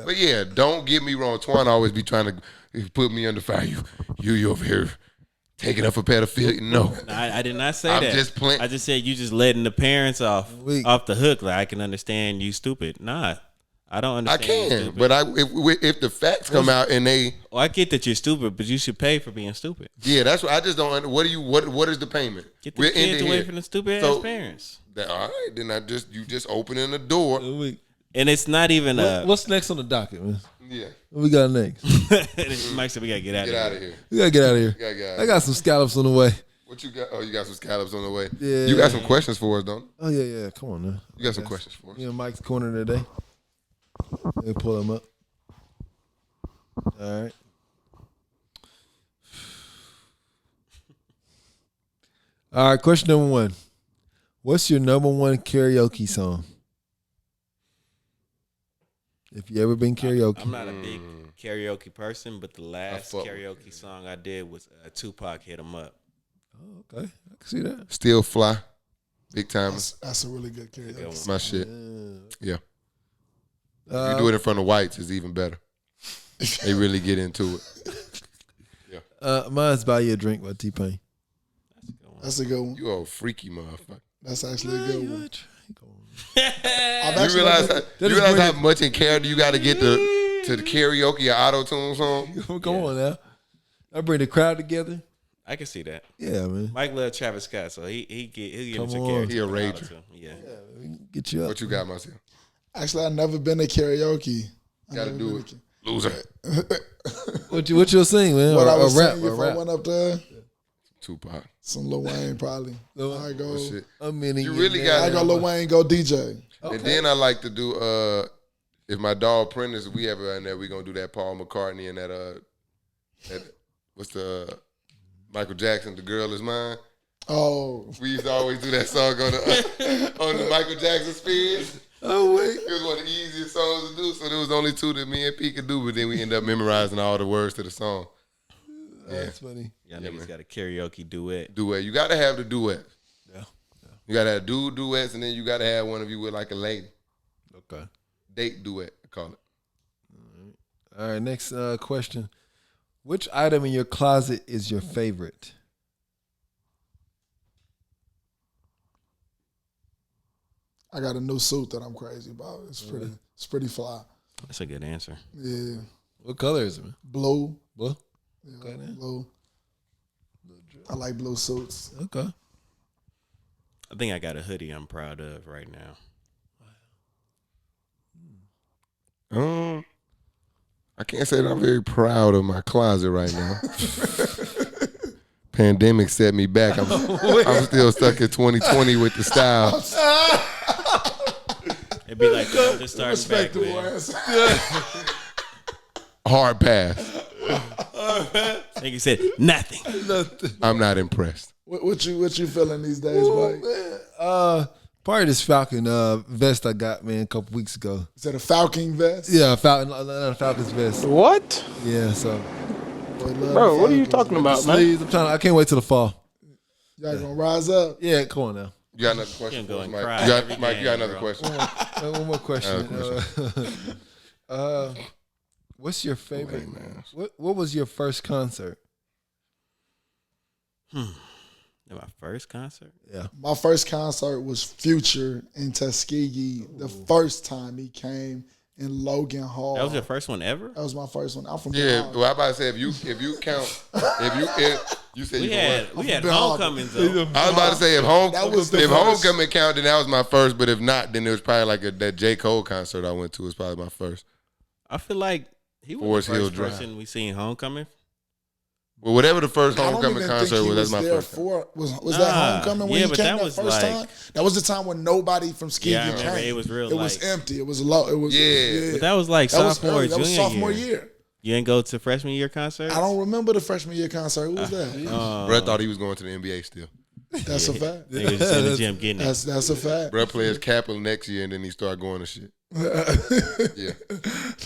But yeah, don't get me wrong. Twan always be trying to put me under fire. You over here taking up for pedophilia. No. I did not say I'm that. just playing. I just said you just letting the parents off the hook. Like, I can understand you stupid. Nah, I don't understand. I can, you stupid. but if the facts come out and they, I get that you're stupid, but you should pay for being stupid. yeah, that's what I just don't. What is the payment? Get the kids away from the stupid ass parents. All right, then you just opening the door. And it's not even what's next on the docket, man? Yeah. What we got next? Mike said we gotta get out of here. We gotta get out of here. I got some scallops on the way. What you got? Oh, you got some scallops on the way. Yeah. You got some questions for us, don't you? Oh yeah. Come on, man. You got some questions for us. Me and Mike's corner today. Let me pull them up. All right. All right. Question number 1. What's your number 1 karaoke song? If you ever been karaoke. I'm not a big karaoke person, but the last karaoke song I did was Tupac Hit 'Em Up. Oh, okay. I can see that. Still Fly. Big time. That's a really good karaoke. My shit. Yeah. If you do it in front of whites, it's even better. They really get into it. Yeah. Mine's Buy You a Drink by T-Pain. That's a good one. You a freaky motherfucker. That's actually a good one. You realize how much in character you got to get to the karaoke or auto-tune song? Come on now. I bring the crowd together. I can see that. Yeah, man. Mike loves Travis Scott, so he'll get into on. character. He a rager. Yeah. Get you up. What you got, myself? Actually, I've never been to karaoke. Got to do it. Loser. What you'll sing, man? What I or was rap, saying, if I went up there, Tupac. some Lil Wayne probably. I go. Shit. You really got. I go Lil Wayne, go DJ. Okay. And then I like to do if my dog Prentice, if we ever in there, we gonna do that Paul McCartney and that what's the Michael Jackson, The Girl Is Mine. Oh, we used to always do that song on the Michael Jackson spin. Oh wait, it was one of the easiest songs to do. So there was only 2 that me and P could do, but then we ended up memorizing all the words to the song. Yeah. That's funny. Y'all niggas got a karaoke duet. You gotta have the duet. Yeah. You gotta have duets, and then you gotta have one of you with like a lady. Okay. Date duet, I call it. All right. Next question. Which item in your closet is your favorite? I got a new suit that I'm crazy about. It's pretty fly. That's a good answer. Yeah. What color is it, man? Blue. Blue? Yeah, okay, blue. I like blue suits. Okay. I think I got a hoodie I'm proud of right now. I can't say that I'm very proud of my closet right now. Pandemic set me back. I'm still stuck in 2020 with the style. It'd be like, I'm just starting back, man. Hard pass. Nigga said nothing. I'm not impressed. What you feeling these days, Mike? Probably this Falcon vest I got, man, a couple weeks ago. Is that a Falcon vest? Yeah, Falcon's vest. What? Yeah, so. Bro, what are you talking about, man? I can't wait till the fall. Y'all gonna rise up? Yeah, come on now. You got another question for us, Mike? You got another question? One more question. What's your favorite? What was your first concert? My first concert? Yeah. My first concert was Future in Tuskegee. The first time he came in Logan Hall. That was your first one ever? That was my first one. I'm from Yeah, Big well, I about to say if you count you said we had homecomings though. I was about to say if first. homecoming count, then that was my first. But if not, then it was probably like that J. Cole concert I went to was probably my first. I feel like he was Forest the first Hill Drive. person we seen homecoming. Well, whatever the first I don't homecoming even concert think he was, that's my there first. Was that homecoming when yeah, he but came that that was first like- time? That was the time when nobody from Ski Yeah, I came. remember. It was real, It was like- empty. It was low. It was Yeah. But that was like That was sophomore, early. That was junior sophomore year. year. You didn't go to freshman year concert? I don't remember the freshman year concert. Who was that? Bruh thought he was going to the NBA still. That's a fact. Niggas just in the gym getting it. That's a fact. Bruh plays Kaplan next year, and then he started going to shit. Yeah.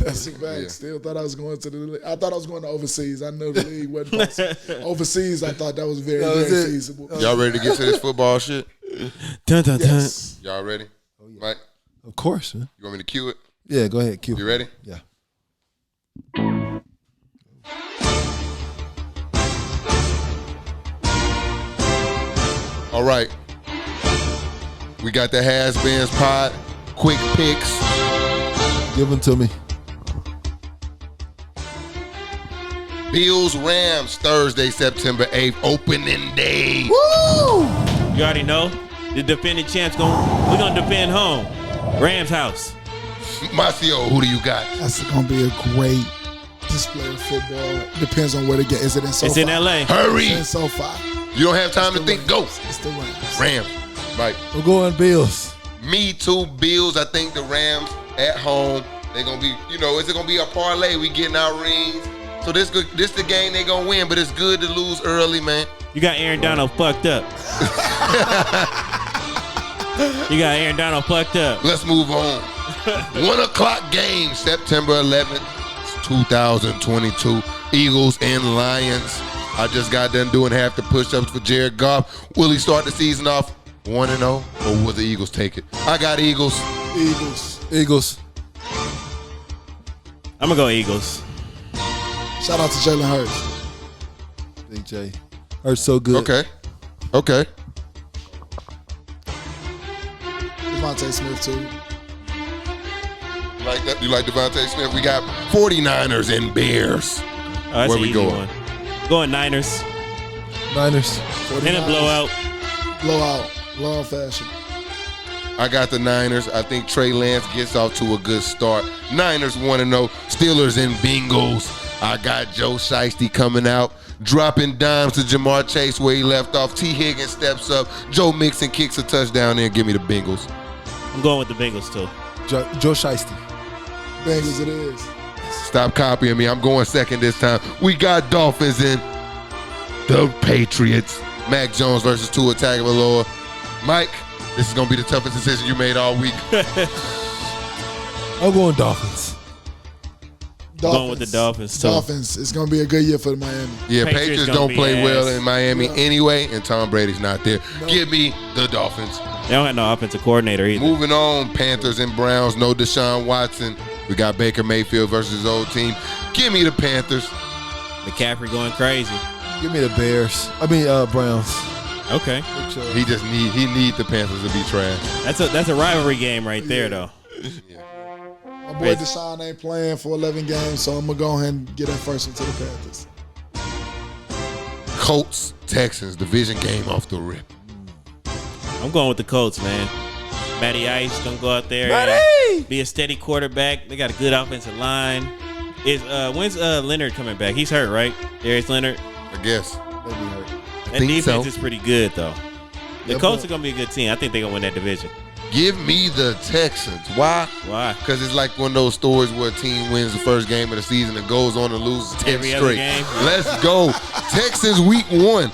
That's a fact. Yeah. Still thought I was going to the league. I thought I was going to overseas. I knew the league wasn't possible. Overseas, I thought that was very, very feasible. Y'all ready to get to this football shit? Dun, dun, Yes. Y'all ready? Mike, Of course, man. you want me to cue it? Yeah, go ahead, Q. You ready? Yeah. All right. We got the HasBeens pod. Quick picks. Give them to me. Bills Rams Thursday, September 8th, opening day. You already know. The defending champs we're gonna defend home. Rams house. Marcio, who do you got? That's going to be a great display of football. Depends on where to get. Is it in SoFi? It's in LA. Hurry. It's in SoFi. You don't have time to think. Go. It's the Rams. Rams. Mike. I'm going Bills. Me too, Bills. I think the Rams at home, they're going to be, is it going to be a parlay? We getting our rings. So this the game they going to win, but it's good to lose early, man. You got Aaron Donald fucked up. You got Aaron Donald fucked up. Let's move on. 1 o'clock game, September 11th, 2022. Eagles and Lions. I just got done doing half the push-ups for Jared Goff. Will he start the season off 1-0, or will the Eagles take it? I got Eagles. Eagles. I'm gonna go Eagles. Shout out to Jalen Hurts. Big J. Hurts so good. Okay. Devontae Smith, too. You like that? You like Devontae Smith? We got 49ers and Bears. Oh, that's Where an we easy going? one. Going Niners. Niners. In a blowout. Blowout fashion. I got the Niners. I think Trey Lance gets off to a good start. Niners 1-0. Steelers and Bengals. I got Joe Shiesty coming out, dropping dimes to Jamar Chase where he left off. T. Higgins steps up. Joe Mixon kicks a touchdown there. Give me the Bengals. I'm going with the Bengals too. Joe Shiesty. Bengals it is. Stop copying me. I'm going second this time. We got Dolphins and the Patriots. Mac Jones versus Tua Tagovailoa. Mike, this is going to be the toughest decision you made all week. I'm going Dolphins. Going with the Dolphins too. Dolphins. It's going to be a good year for Miami. Yeah, Patriots Patriots gonna don't be play well ass. in Miami anyway, and Tom Brady's not there. No. Give me the Dolphins. They don't have no offensive coordinator either. Moving on, Panthers and Browns. No Deshaun Watson. We got Baker Mayfield versus his old team. Give me the Panthers. McCaffrey going crazy. Give me the Bears. Browns. Okay. He need the Panthers to be trash. That's a rivalry game right there though. My boy Deshaun ain't playing for 11 games, so I'm going to go ahead and get that first one to the Panthers. Colts, Texans, division game off the rip. I'm going with the Colts, man. Matty Ice gonna go out there and be a steady quarterback. They got a good offensive line. When's Leonard coming back? He's hurt, right? Darius Leonard. I guess. That defense so. is pretty good though. The Colts are gonna be a good team. I think they're gonna win that division. Give me the Texans. Why? Why? Because it's like one of those stories where a team wins the first game of the season and goes on to lose 10 Every other straight. game. Let's go. Texans week 1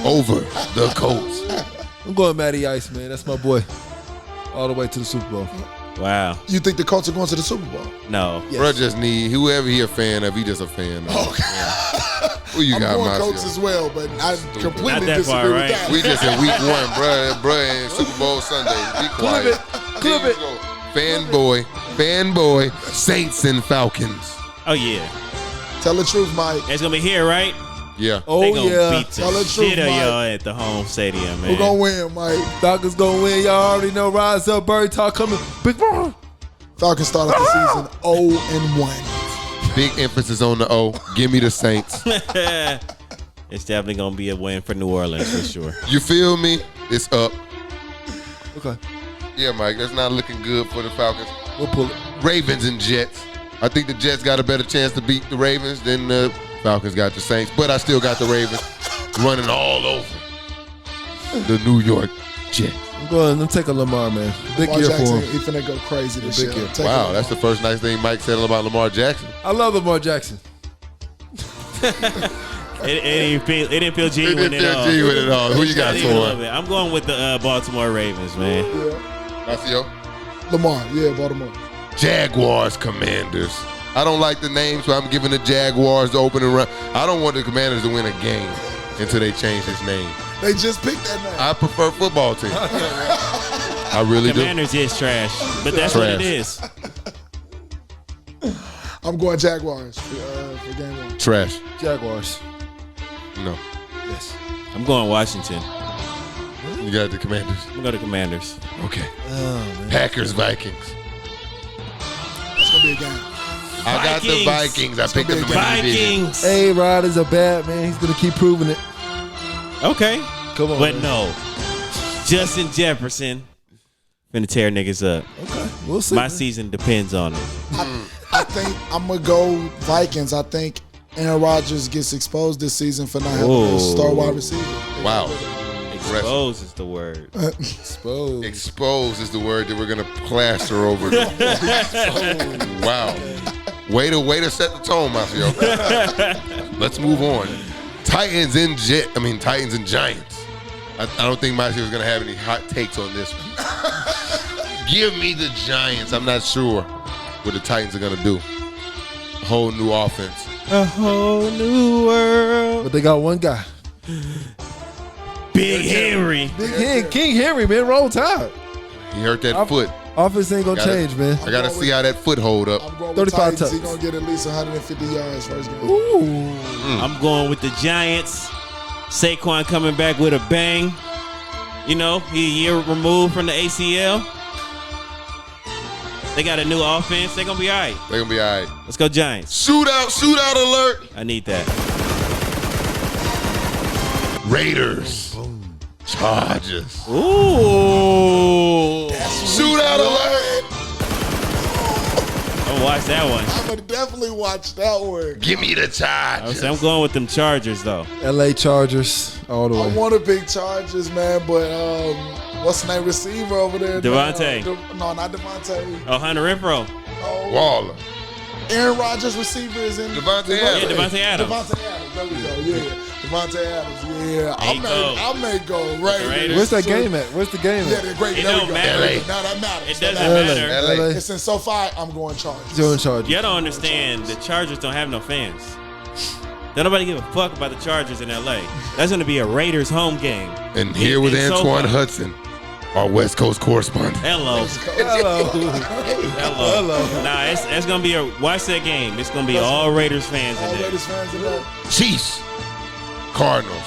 over the Colts. I'm going Matty Ice, man. That's my boy. All the way to the Super Bowl. Wow. You think the Colts are going to the Super Bowl? No. Yes. Bro, just need whoever he a fan of. He just a fan of. Who you I'm got, going Marcio? Colts as well, but I completely Not that disagree far, with right? that. We just in week 1, bro, and Super Bowl Sunday. Be quiet. Clip it. Fanboy, Saints and Falcons. Oh yeah. Tell the truth, Mike. It's gonna be here, right? Yeah. They Oh, gonna yeah. beat the Tell the shit truth, of Mike. y'all at the home stadium, man. Who gonna win, Mike? Falcons gonna win. Y'all already know. Rise up, Bird Talk coming. Big bro. Falcons start off the season 0-1. Big emphasis on the O. Give me the Saints. It's definitely gonna be a win for New Orleans for sure. You feel me? It's up. Okay. Yeah, Mike, that's not looking good for the Falcons. We'll pull it. Ravens and Jets. I think the Jets got a better chance to beat the Ravens than the Falcons got the Saints, but I still got the Ravens running all over the New York Jets. I'm taking Lamar, man. Big Lamar year Jackson, for him. he finna go crazy this year. Wow, that's the first nice thing Mike said about Lamar Jackson. I love Lamar Jackson. It didn't feel genuine at all. Genuine at all. Who you got for? I'm going with the Baltimore Ravens, man. Marcio? Lamar, yeah, Baltimore. Jaguars, Commanders. I don't like the name, so I'm giving the Jaguars the opening run. I don't want the Commanders to win a game until they change his name. They just picked that name. I prefer football team. I really Commanders is trash, but that's what it is. I'm going Jaguars for game one. Trash. Jaguars. No. Yes. I'm going Washington. You got the Commanders. I'm going to the Commanders. Okay. Oh, man. Packers, Vikings. It's going to be a game. I got the Vikings. I picked them. Vikings. A-Rod is a bad man. He's going to keep proving it. Okay. Come on. But man. no. Justin Jefferson finna tear niggas up. Okay. We'll see. My season depends on it. I think I'm going to go Vikings. I think Aaron Rodgers gets exposed this season for not having a star wide receiver. Wow. Expose is the word. Exposed. Expose is the word that we're going to plaster over. Wow. Way to set the tone, Marcio. Let's move on. Titans and Giants. I don't think Marcio is going to have any hot takes on this one. Give me the Giants. I'm not sure what the Titans are going to do. A whole new offense. A whole new world. But they got one guy. Big Henry. King Henry, man. Roll Tide. He hurt that foot. Offense ain't going to change, man. I got to see how that foot hold up. I'm going 35 with Titans. touchdowns. He's going to get at least 150 yards first game. Ooh. I'm going with the Giants. Saquon coming back with a bang. You know, he a year removed from the ACL. They got a new offense. They're going to be all right. They're going to be all right. Let's go Giants. Shootout alert. I need that. Raiders. Chargers. Ooh. Shootout alert. I'm going to watch that one. I'm going to definitely watch that one. Give me the Chargers. I'm going with them Chargers, though. LA Chargers all the way. I want to pick Chargers, man, but what's the name receiver over there? Devontae. No, not Devontae. Oh, Hunter Renfro. Oh, Waller. Aaron Rodgers receiver is in Devontae Adams. Yeah, Devontae Adams. Devontae Adams. There we go. Yeah. Devontae Adams. Yeah. I may go Raiders. Raiders. Where's that game at? Where's the game Yeah, at? they're great. It There we don't go. matter. LA. Now that matters. It doesn't That matter. LA. It's in SoFi. I'm going Chargers. Doing Chargers. Y'all don't understand. The Chargers don't have no fans. Don't nobody give a fuck about the Chargers in LA. That's going to be a Raiders home game. And here with In Antoine SoFi. Hudson, our West Coast correspondent. Hello. Hello. Nah, it's going to be watch that game. It's going to be all Raiders fans in All there. Raiders fans in there. Chiefs. Cardinals.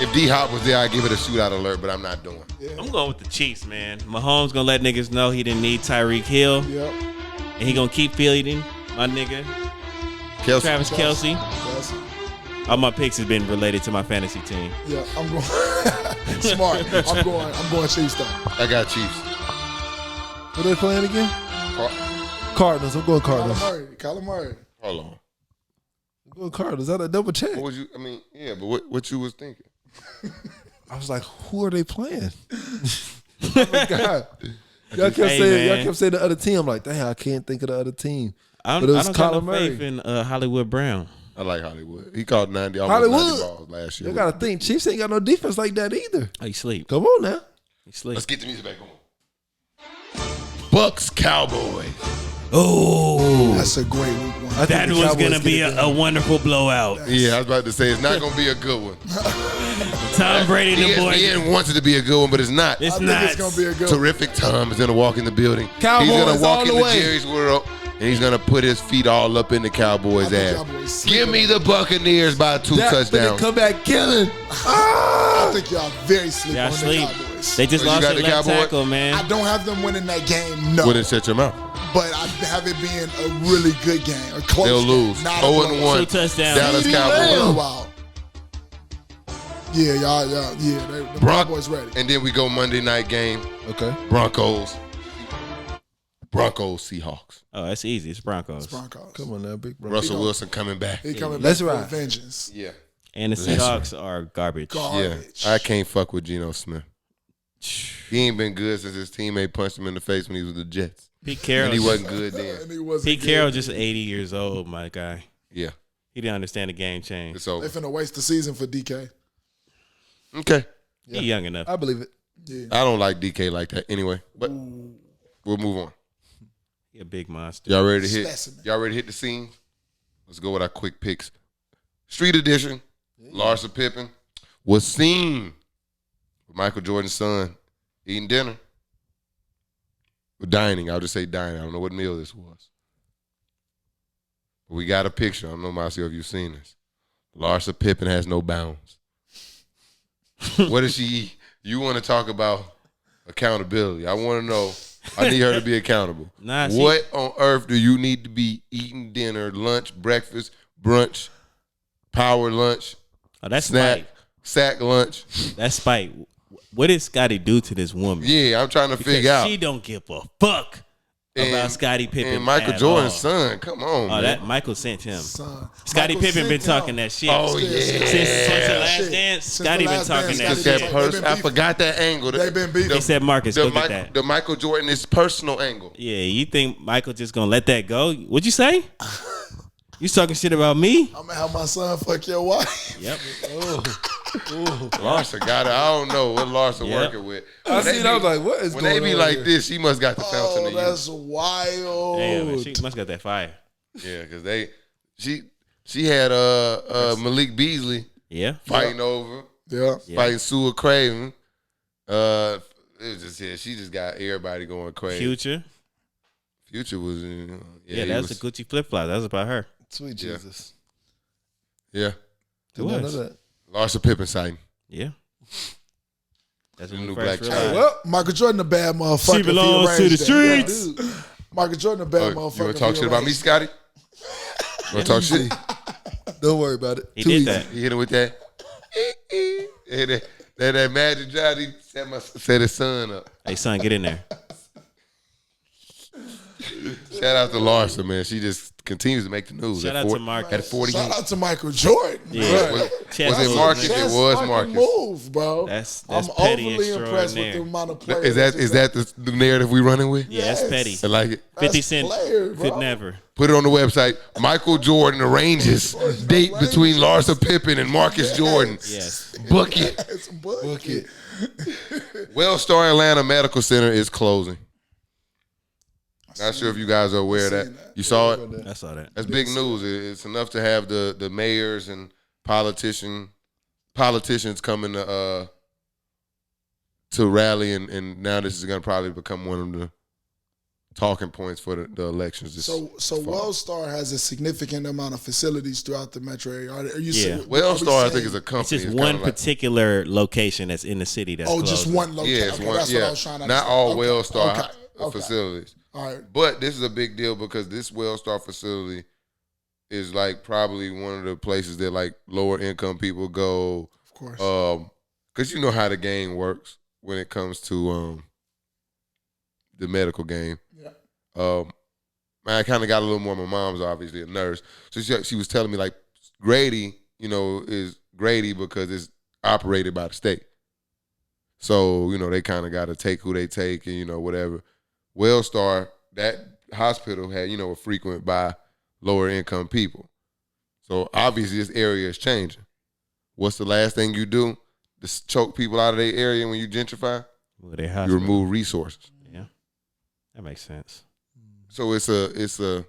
If D-Hop was there, I'd give it a shootout alert, but I'm not doing it. I'm going with the Chiefs, man. Mahomes going to let niggas know he didn't need Tyreek Hill. Yep. And he going to keep feeding my nigga. Kelsey. Travis Kelce. Yes. All my picks have been related to my fantasy team. Yeah, I'm going smart. I'm going Chiefs though. I got Chiefs. Who they playing again? Cardinals. I'm going Cardinals. Kyler Murray. Hold on. I'm going Cardinals. I had a double check. What was you? I mean, yeah, but what you was thinking? I was like, who are they playing? Oh my God. Y'all kept saying the other team. I'm like, damn, I can't think of the other team. I But it was don't got no Kyler Murray. faith in Hollywood Brown. I like Hollywood. He caught 90 Hollywood. balls last year. You got to think, Chiefs ain't got no defense like that either. Oh, you sleep. Come on now. You sleep. Let's get the music back on. Bucks Cowboys. Oh, That's a great week one. I think that the was Cowboys going to get be it done. a wonderful blowout. Yeah, I was about to say it's not going to be a good one. Tom Brady and the boys. ESPN wants it to be a good one, but it's not. It's I think not. it's gonna be a good one. Terrific Tom is going to walk in the building. Cowboys he's going to walk all the into way. Jerry's world, and he's going to put his feet all up in the Cowboys' I think ass. Cowboys sleeping. Give me the Buccaneers by 2 Dak finna touchdowns. come back killing. I think y'all very sleep Y'all on sleep. the Cowboys. Cowboys. They just lost got their the left Cowboys? tackle, man. I don't have them winning that game, no. Would it shut your mouth? But I have it being a really good game, a close They'll game. lose. Not 0-1. 2 touchdowns. Dallas CeeDee Cowboys. Lamb. Wow. Yeah, y'all, the Cowboys ready. And then we go Monday night game. Okay. Broncos, Seahawks. Oh, that's easy. It's Broncos. Broncos. Come on now, big bro. Russell Wilson coming back. He coming Let's back ride. for vengeance. Yeah. And the Seahawks are garbage. Yeah. I can't fuck with Geno Smith. He ain't been good since his teammate punched him in the face when he was with the Jets. Pete Carroll. And he wasn't good then. And he wasn't Pete good. Carroll just 80 years old, my guy. Yeah. He didn't understand the game change. It's They over. finna waste the season for DK. Okay. He young enough. I believe it. Yeah. I don't like DK like that anyway. But we'll move on. He a big monster. Y'all ready to hit? Specimen. Y'all ready to hit the scene? Let's go with our quick picks. Street edition. Larsa Pippen was seen with Michael Jordan's son eating dinner. Or dining. I'll just say dining. I don't know what meal this was. But we got a picture. I don't know, Marcio, if you've seen this. Larsa Pippen has no bounds. What does she eat? You want to talk about accountability. I want to know. I need her to be accountable. What on earth do you need to be eating dinner, lunch, breakfast, brunch, power lunch, Oh, that's snack, Spike. sack lunch? That's Spike. What did Scotty do to this woman? Yeah, I'm trying to Because figure out. she don't give a fuck about Scottie Pippen. And Michael at Jordan's all. son. Come on, Oh, man. that Michael sent him. Son. Scottie Michael Pippen been sent talking him. that shit. Oh, yeah. Since the last Shit. dance, Since Scotty the been last talking dance, that Just Scotty shit. been that beefing. I forgot that angle. They've been beefing. He said, Marcus, the, go get that. the Michael Jordan is personal angle. Yeah, you think Michael just gonna let that go? What'd you say? You talking shit about me? I'm gonna have my son fuck your wife. Yep. Larsa got it. I don't know what Larsa Yep. working with. I When they seen. be- I was like, what is When going they on be like here? this, she must got the fountain Oh, of that's wild. Damn, man, she must got that fire. youth. Yeah, because she had Malik Beasley Yeah. fighting over, Yeah. fighting Sue Craven. It was just she just got everybody going crazy. Future. Was Yeah, that was the Gucci flip flop. That was about her. Sweet Yeah. Jesus. Yeah. Did not know was. that. Larsa Pippen sighting. Yeah. That's The when new we Black first China. realized. Well, Michael Jordan a bad motherfucker. She belongs if he to the arranged that. streets. Yeah. Michael Jordan a bad Oh, motherfucker. you want if to talk he shit about me, arranged Scotty? You want to talk shit? don't worry about it. He Too did easy. that. You hit him with that. And that Magic Johnny set his son up. Hey, son, get in there. Shout out to Larsa, man. She just continues to make the news. Shout at out to 40 Marcus. At 40 Shout games. out to Michael Jordan. Yeah. Was Chess it move, Marcus? nigga. It That's was fucking Marcus. move, bro. That's I'm petty overly impressed with extraordinaire. the amount of players. Is that the narrative we running with? Yeah, that's petty. I like it. 50 Cent player, bro. could never. Put it on the website. Michael Jordan arranges date between Larsa Pippen and Marcus Jordan. Yes. Book it. It's a bucket. Wellstar Atlanta Medical Center is closing. Not sure if you guys are aware of that. You saw it? I saw that. That's big news. It's enough to have the mayors and politicians coming to rally, and now this is going to probably become one of the talking points for the elections. So Wellstar has a significant amount of facilities throughout the metro area. Are you Yeah. saying, Wellstar, I think, is a It's company. just It's one kinda like- particular location that's in the city that's just closing. one location? Yeah, it's Okay, one. that's Yeah, what I was trying to not all understand. Wellstar Okay. facilities. All right. But this is a big deal because this Wellstar facility is like probably one of the places that like lower income people go. Of course. Because you know how the game works when it comes to the medical game. Yeah. I kind of got a little more. My mom's obviously a nurse, so she was telling me like Grady, is Grady because it's operated by the state. So they kind of got to take who they take, and whatever. Wellstar, that hospital had were frequent by lower income people. So obviously this area is changing. What's the last thing you do to choke people out of their area when you gentrify? Well, they You remove resources. Yeah, that makes sense. So it's a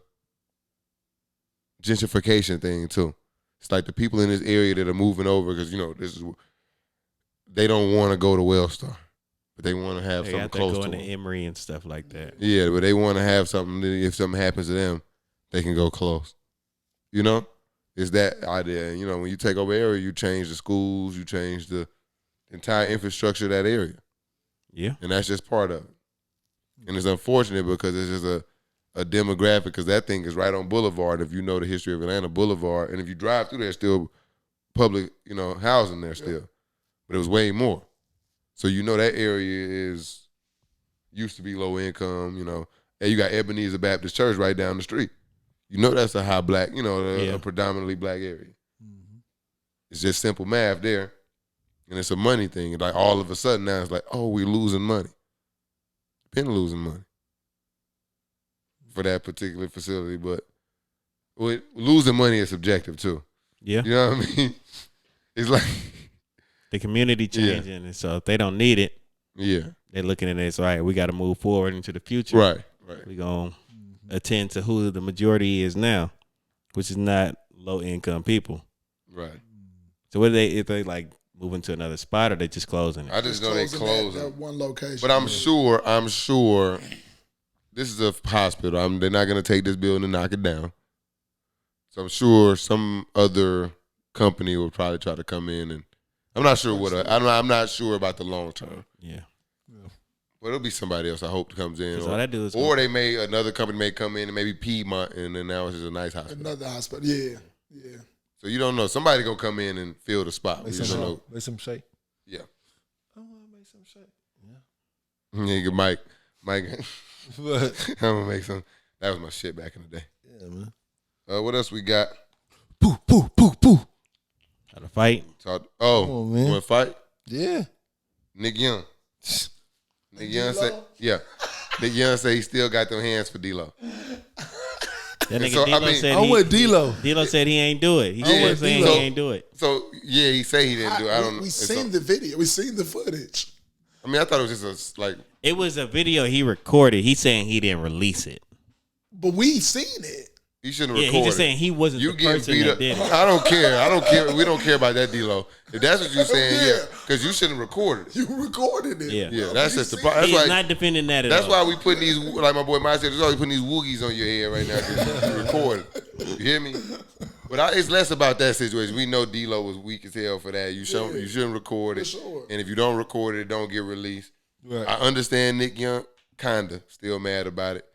gentrification thing too. It's like the people in this area that are moving over because they don't want to go to Wellstar, but they want to have They something got that close going to to them. Emory and stuff like that. Yeah, but they want to have something. That if something happens to them, they can go close. It's that idea. When you take over area, you change the schools, you change the entire infrastructure of that area. Yeah. And that's just part of it. And it's unfortunate because it's just a demographic, because that thing is right on Boulevard. If you know the history of Atlanta Boulevard, and if you drive through there, still public, housing there still. But it was way more. So that area used to be low income, And you got Ebenezer Baptist Church right down the street. That's a high black, a predominantly black area. Mm-hmm. It's just simple math there. And it's a money thing. Like all of a sudden now it's like, oh, we're losing money. Been losing money for that particular facility. But losing money is subjective too. Yeah. You know what I mean? It's like the community changing, and so if they don't need it, they're looking at it as, all right, we got to move forward into the future. Right. We're going to attend to who the majority is now, which is not low-income people. Right. So what if they like moving to another spot, or they just closing it? I just know they closing that one location. But I'm sure this is a hospital. They're not going to take this building and knock it down. So I'm sure some other company will probably try to come in, and I'm not sure I'm not sure about the long term. Yeah. But it'll be somebody else, I hope, comes in. Or another company may come in and maybe Piedmont, and then now it's just a nice hospital. Another hospital, yeah. So you don't know. Somebody gonna come in and fill the spot. Make some shake. Yeah. I want to make some shake. Yeah. Mike. What? I'm gonna make some. That was my shit back in the day. Yeah, man. What else we got? Poo, poo, poo, poo. How to fight? Come on, man. You want to fight? Yeah. Nick Young. Nick Young said, Nick Young said he still got them hands for D-Lo. That nigga D-Lo said I'm with D-Lo. D-Lo said he ain't do it. He said he ain't do it. So, he said he didn't do it. I don't know. We seen the video. We seen the footage. I mean, I thought it was just It was a video he recorded. He's saying he didn't release it. But we seen it. He shouldn't record it. He's just saying he wasn't the person that did it. I don't care. We don't care about that, D-Lo. If that's what you're saying, because you shouldn't record it. You recorded it. Yeah, that's just the problem. He's not defending that at all. That's why we putting these, like my boy Mike said, that's why we putting these woogies on your head right now, because you record it. You hear me? But it's less about that situation. We know D-Lo was weak as hell for that. You shouldn't record it. Sure. And if you don't record it don't get released. Right. I understand Nick Young, kinda, still mad about it.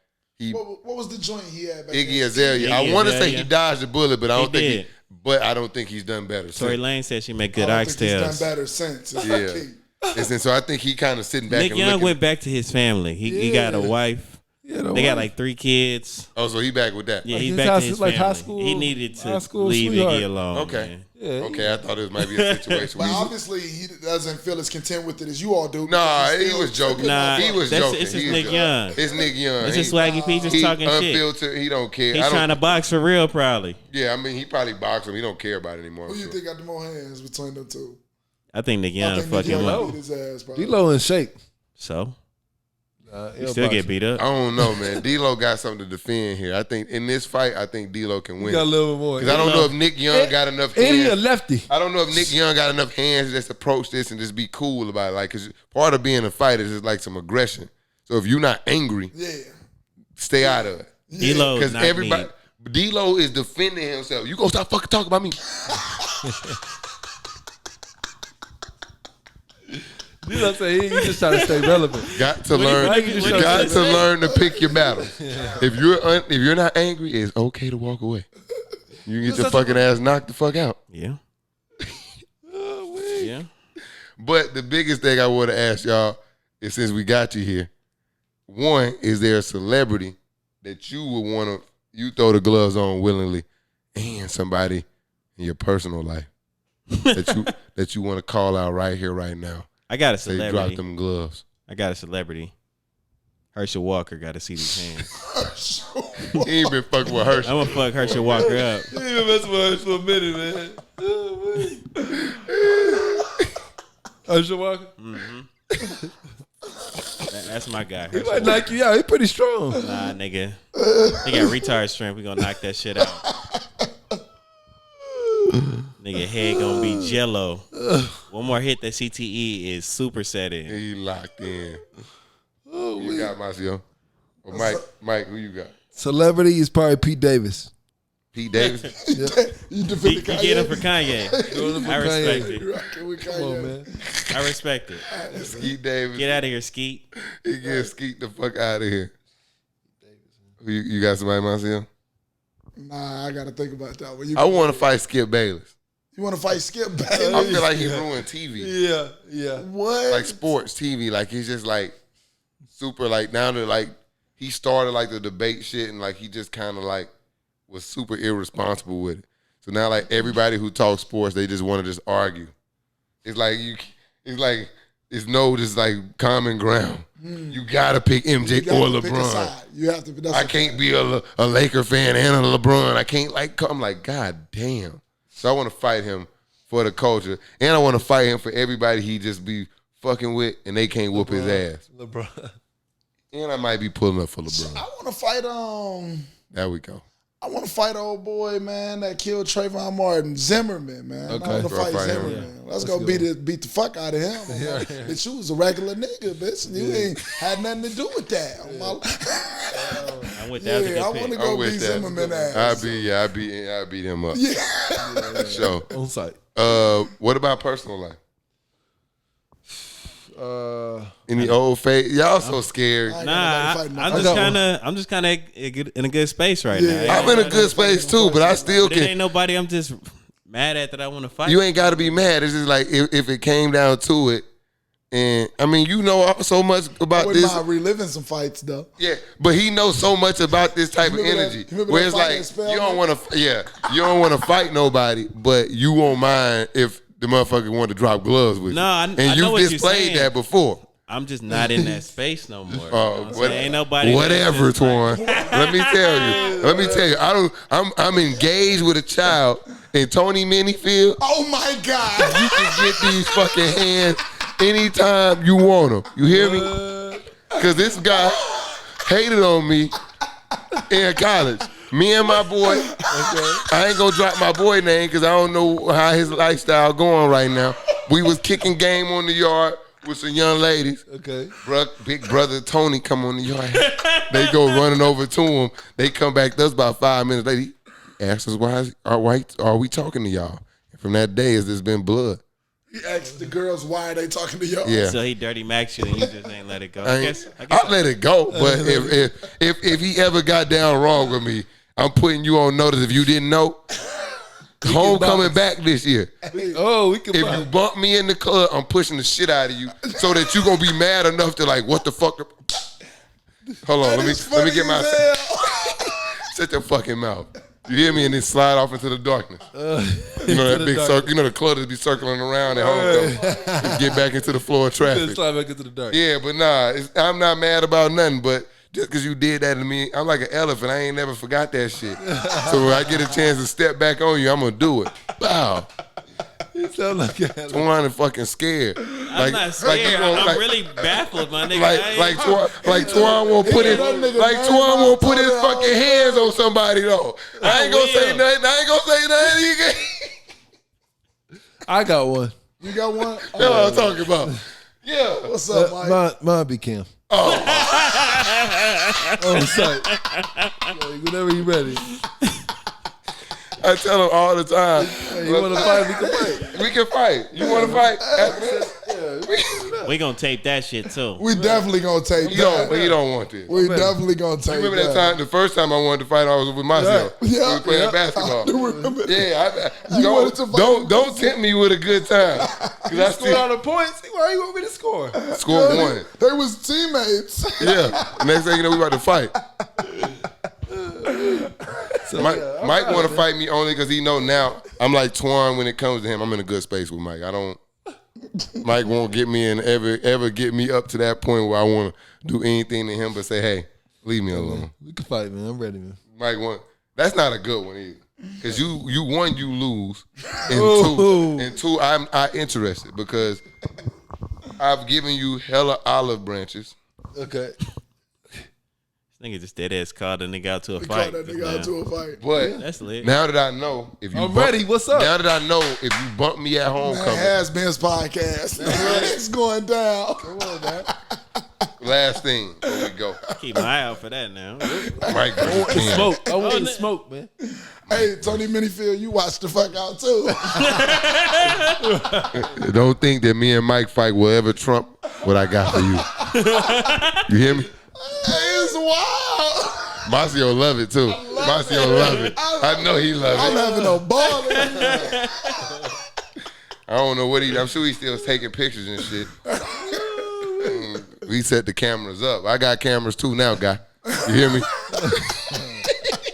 What was the joint he had back Iggy Azalea. I want to say he dodged the bullet, but I don't think he's done better. Tory Lanez said she make good oxtails. He's done better since. And so I think he kind of sitting back. Nick Young went back to his family. He got a wife. They got like 3 kids. Oh, so he back with that? Yeah, he's back to his family. High school, he needed to leave Iggy alone. Okay. Man. Yeah, okay, I thought it might be a situation. But obviously, he doesn't feel as content with it as you all do. Nah, he was joking. Nah, he was joking. It's just Nick Young. It's Nick Young. It's just Swaggy P just talking shit. Unfiltered. He don't care. He's trying to box for real, probably. Yeah, I mean, he probably boxed him. He don't care about it anymore. Who you think got the more hands between them two? I think Nick Young fuck him up. D-Lo in shape. So? You still get beat up. I don't know, man. D-Lo got something to defend here. I think in this fight, D-Lo can win. Got a little bit more. Because I don't know if Nick Young got enough hands. And he a lefty. I don't know if Nick Young got enough hands to just approach this and just be cool about it. Like, because part of being a fighter is just like some aggression. So if you're not angry, stay out of it. D-Lo, because everybody, D-Lo is defending himself. You gonna stop fucking talking about me? You know what I'm saying? He just trying to stay relevant. Got to learn to pick your battles. If you're not angry, it's okay to walk away. You can get your fucking ass knocked the fuck out. Yeah. Yeah. But the biggest thing I want to ask y'all is, since we got you here, one, is there a celebrity that you would want to throw the gloves on willingly, and somebody in your personal life that you want to call out right here, right now? I got a celebrity. Drop them gloves. I got a celebrity. Herschel Walker got to see these hands. He ain't been fucking with Herschel. I'm going to fuck Herschel Walker up. He ain't been messing with Herschel for a minute, man. Herschel Walker? Mm-hmm. That's my guy. He might knock you out. He pretty strong. Nah, nigga. He got retard strength. We going to knock that shit out. Nigga head gonna be jello. One more hit that CTE is super set in. He locked in. Who you got, Marcio? Or Mike, who you got? Celebrity is probably Pete Davis. Pete Davis. You defended Kanye. You get him for Kanye. I respect it. Come on, man. I respect it. Skeet Davis. Get out of here, Skeet. He get Skeet the fuck out of here. You got somebody, Marcel? Nah, I got to think about that one. I want to fight Skip Bayless. You want to fight Skip I Bayless? feel like he ruined TV. Yeah. What? Like sports TV. Like he's just like super like now that like he started like the debate shit and like he just kind of like was super irresponsible with it. So now like everybody who talks sports, they just want to just argue. It's like it's no just like common ground. You gotta pick MJ or LeBron. You have to. I can't be a Laker fan and a LeBron. I can't like I'm like God damn. So I want to fight him for the culture, and I want to fight him for everybody he just be fucking with, and they can't whoop his ass. LeBron. And I might be pulling up for LeBron. So I want to fight. There we go. I want to fight old boy, man, that killed Trayvon Martin, Zimmerman, man. Okay. I want to Bro, fight fight him. Zimmerman. Let's go beat the fuck out of him. Bitch, you was a regular nigga, bitch. You ain't had nothing to do with that. I'm with that. Yeah, I want to go beat Zimmerman ass. I beat him up. Yeah. So, On site. what about personal life? Any old face? Y'all so scared. I'm just kind of in a good space right now. I'm in a good space too, but I still There can. ain't nobody I'm just mad at that I want to fight. You ain't got to be mad. It's just like if it came down to it, and I mean, you know so much about I wouldn't this. mind reliving some fights though. Yeah, but he knows so much about this type of Remember energy. that Where it's fight like at Spelman? you don't want to. Yeah, you don't want to fight nobody, but you won't mind if the motherfucker want to drop gloves with you. I and know you've what you're displayed saying. that before. I'm just not in that space no more. You know what I'm saying? Ain't nobody. Whatever, Twan. Let me tell you. I'm engaged with a child in Tony Minifield. Oh my God! You can get these fucking hands anytime you want them. You hear me? Because this guy hated on me in college. Me and my boy, I ain't gonna drop my boy name because I don't know how his lifestyle going right now. We was kicking game on the yard with some young ladies. Okay. Big brother Tony come on the yard. They go running over to him. They come back to us about 5 minutes later. He asked us, why are we talking to y'all? And from that day, has this been blood? He asked the girls why are they talking to y'all. Yeah. So he dirty Max you and you just ain't let it go. I let it go. But if he ever got down wrong with me, I'm putting you on notice. If you didn't know, homecoming back this year. Oh, we can. If you bump me in the club, I'm pushing the shit out of you so that you gonna be mad enough to like, what the fuck? Hold on, let me get my shut your fucking mouth. You hear me? And then slide off into the darkness. You know that big circle. You know the club that be circling around at homecoming. Just get back into the floor of traffic. Slide back into the dark. Yeah, but nah, I'm not mad about nothing. But just because you did that to me, I'm like an elephant. I ain't never forgot that shit. So when I get a chance to step back on you, I'm gonna do it. Wow. You sound like a Twan and fucking scared. I'm not scared. I'm really baffled, my nigga. Like Twan won't put his fucking hands on somebody though. I ain't gonna say nothing. I got one. You got one? That's what I'm talking about. Yeah. What's up, Mike? Mine be Cam. Oh. On site. Whenever you ready. I tell him all the time. Hey, you want to fight? We can fight. We can fight. You want to fight? We gonna tape that shit too. We definitely gonna tape that. You don't want this. We definitely gonna tape Remember that time? The first time I wanted to fight, I was with myself. Yeah. We were playing basketball. I do remember that. Yeah. You wanted to fight Don't tempt me with a good time. You scored all the points. Why you want me to score? Score one. They was teammates. Yeah. Next thing you know, we about to fight. So, Mike want to fight me only because he know now I'm like Twan when it comes to him. I'm in a good space with Mike. Mike won't get me and ever get me up to that point where I want to do anything to him but say, hey, leave me alone. We can fight, man. I'm ready, man. Mike won. That's not a good one either. Because you won, you lose. And two, I'm not interested because I've given you hella olive branches. Okay. This nigga just dead ass called a nigga out to a Called fight. that nigga out to a fight. But That's lit. now that I know, if you I'm ready. What's up? Now that I know, if you bump me at homecoming, HasBeens podcast. It's going down. Come on, man. last thing before we go. Keep my eye out for that now. Mike versus Cam. Smoke. I want the smoke, man. Hey, Tony Minifield, you watch the fuck out too. Don't think that me and Mike fight will ever trump what I got for you. You hear me? Hey, it's wild. Marcio love it too. Marcio love it. I know he love it. I'm having a ball. I don't know what I'm sure he's still taking pictures and shit. We set the cameras up. I got cameras too now, guy. You hear me?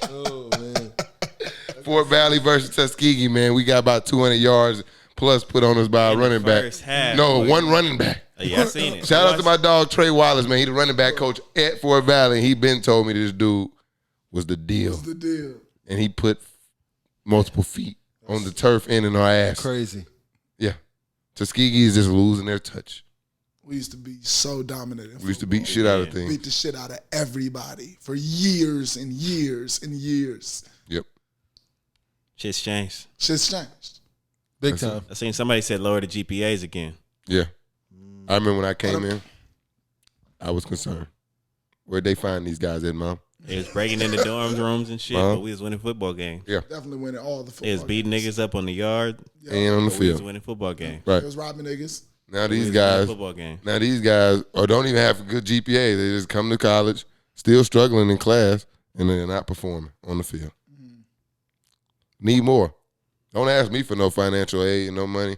Oh man. Fort Valley versus Tuskegee, man. We got about 200 yards plus put on us by a running back. One running back. Yeah, I seen it. Shout out to my dog Trey Wallace, man. He the running back coach at Fort Valley. He been told me this dude was the deal. And he put multiple feet on the turf and in our ass. Crazy. Yeah. Tuskegee is just losing their touch. We used to be so dominant. We used to beat shit out of things. Beat the shit out of everybody for years and years and years. Yep. Shit's changed. Shit's changed. Big time. I seen somebody said lower the GPAs again. Yeah. I remember when I came in, I was concerned. Where'd they find these guys at, Mom? They was breaking into dorm rooms and shit, but we was winning football games. Yeah. Definitely winning all the football They was beating games. niggas up on the yard And on the We was field. winning football games. Right. It was robbing niggas. Now We these was winning guys, football games. or don't even have a good GPA. They just come to college, still struggling in class, and they're not performing on the field. Need more. Don't ask me for no financial aid and no money.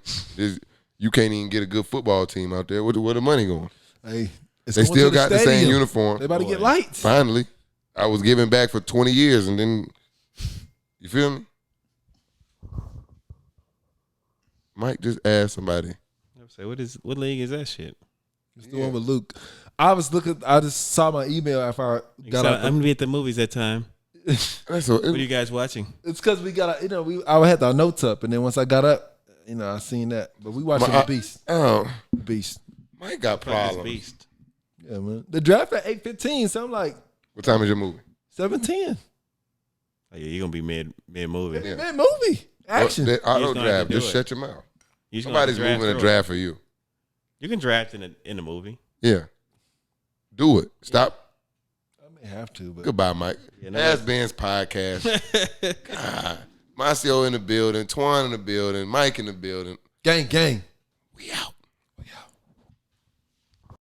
You can't even get a good football team out there. Where the money going? Hey, They still got the same uniform. They about to get lights. Finally, I was giving back for 20 years, and then, you feel me? Mike just asked somebody. Say, what league is that shit? It's the one with Luke. I just saw my email after I got up. I'm gonna be at the movies that time. What What are you guys watching? It's because we got, I had our notes up, and then once I got up, I seen that. But we watching The Beast. Oh, Beast. Mike got Fuck this problems. beast. Yeah, man. The draft at 8:15, so I'm like What time is your movie? 7:10. Oh, yeah, you're gonna be mid movie. Yeah. Man, movie action. That auto He's gonna have draft. to do Just it. shut your mouth. You just gonna have to Somebody's moving a through it. draft for you. You can draft in a movie. Yeah. Do it. Stop. I may have to, but Goodbye, Mike. Yeah, no, HasBeens podcast. God. Marcio in the building. Twan in the building. Mike in the building. gang. We out.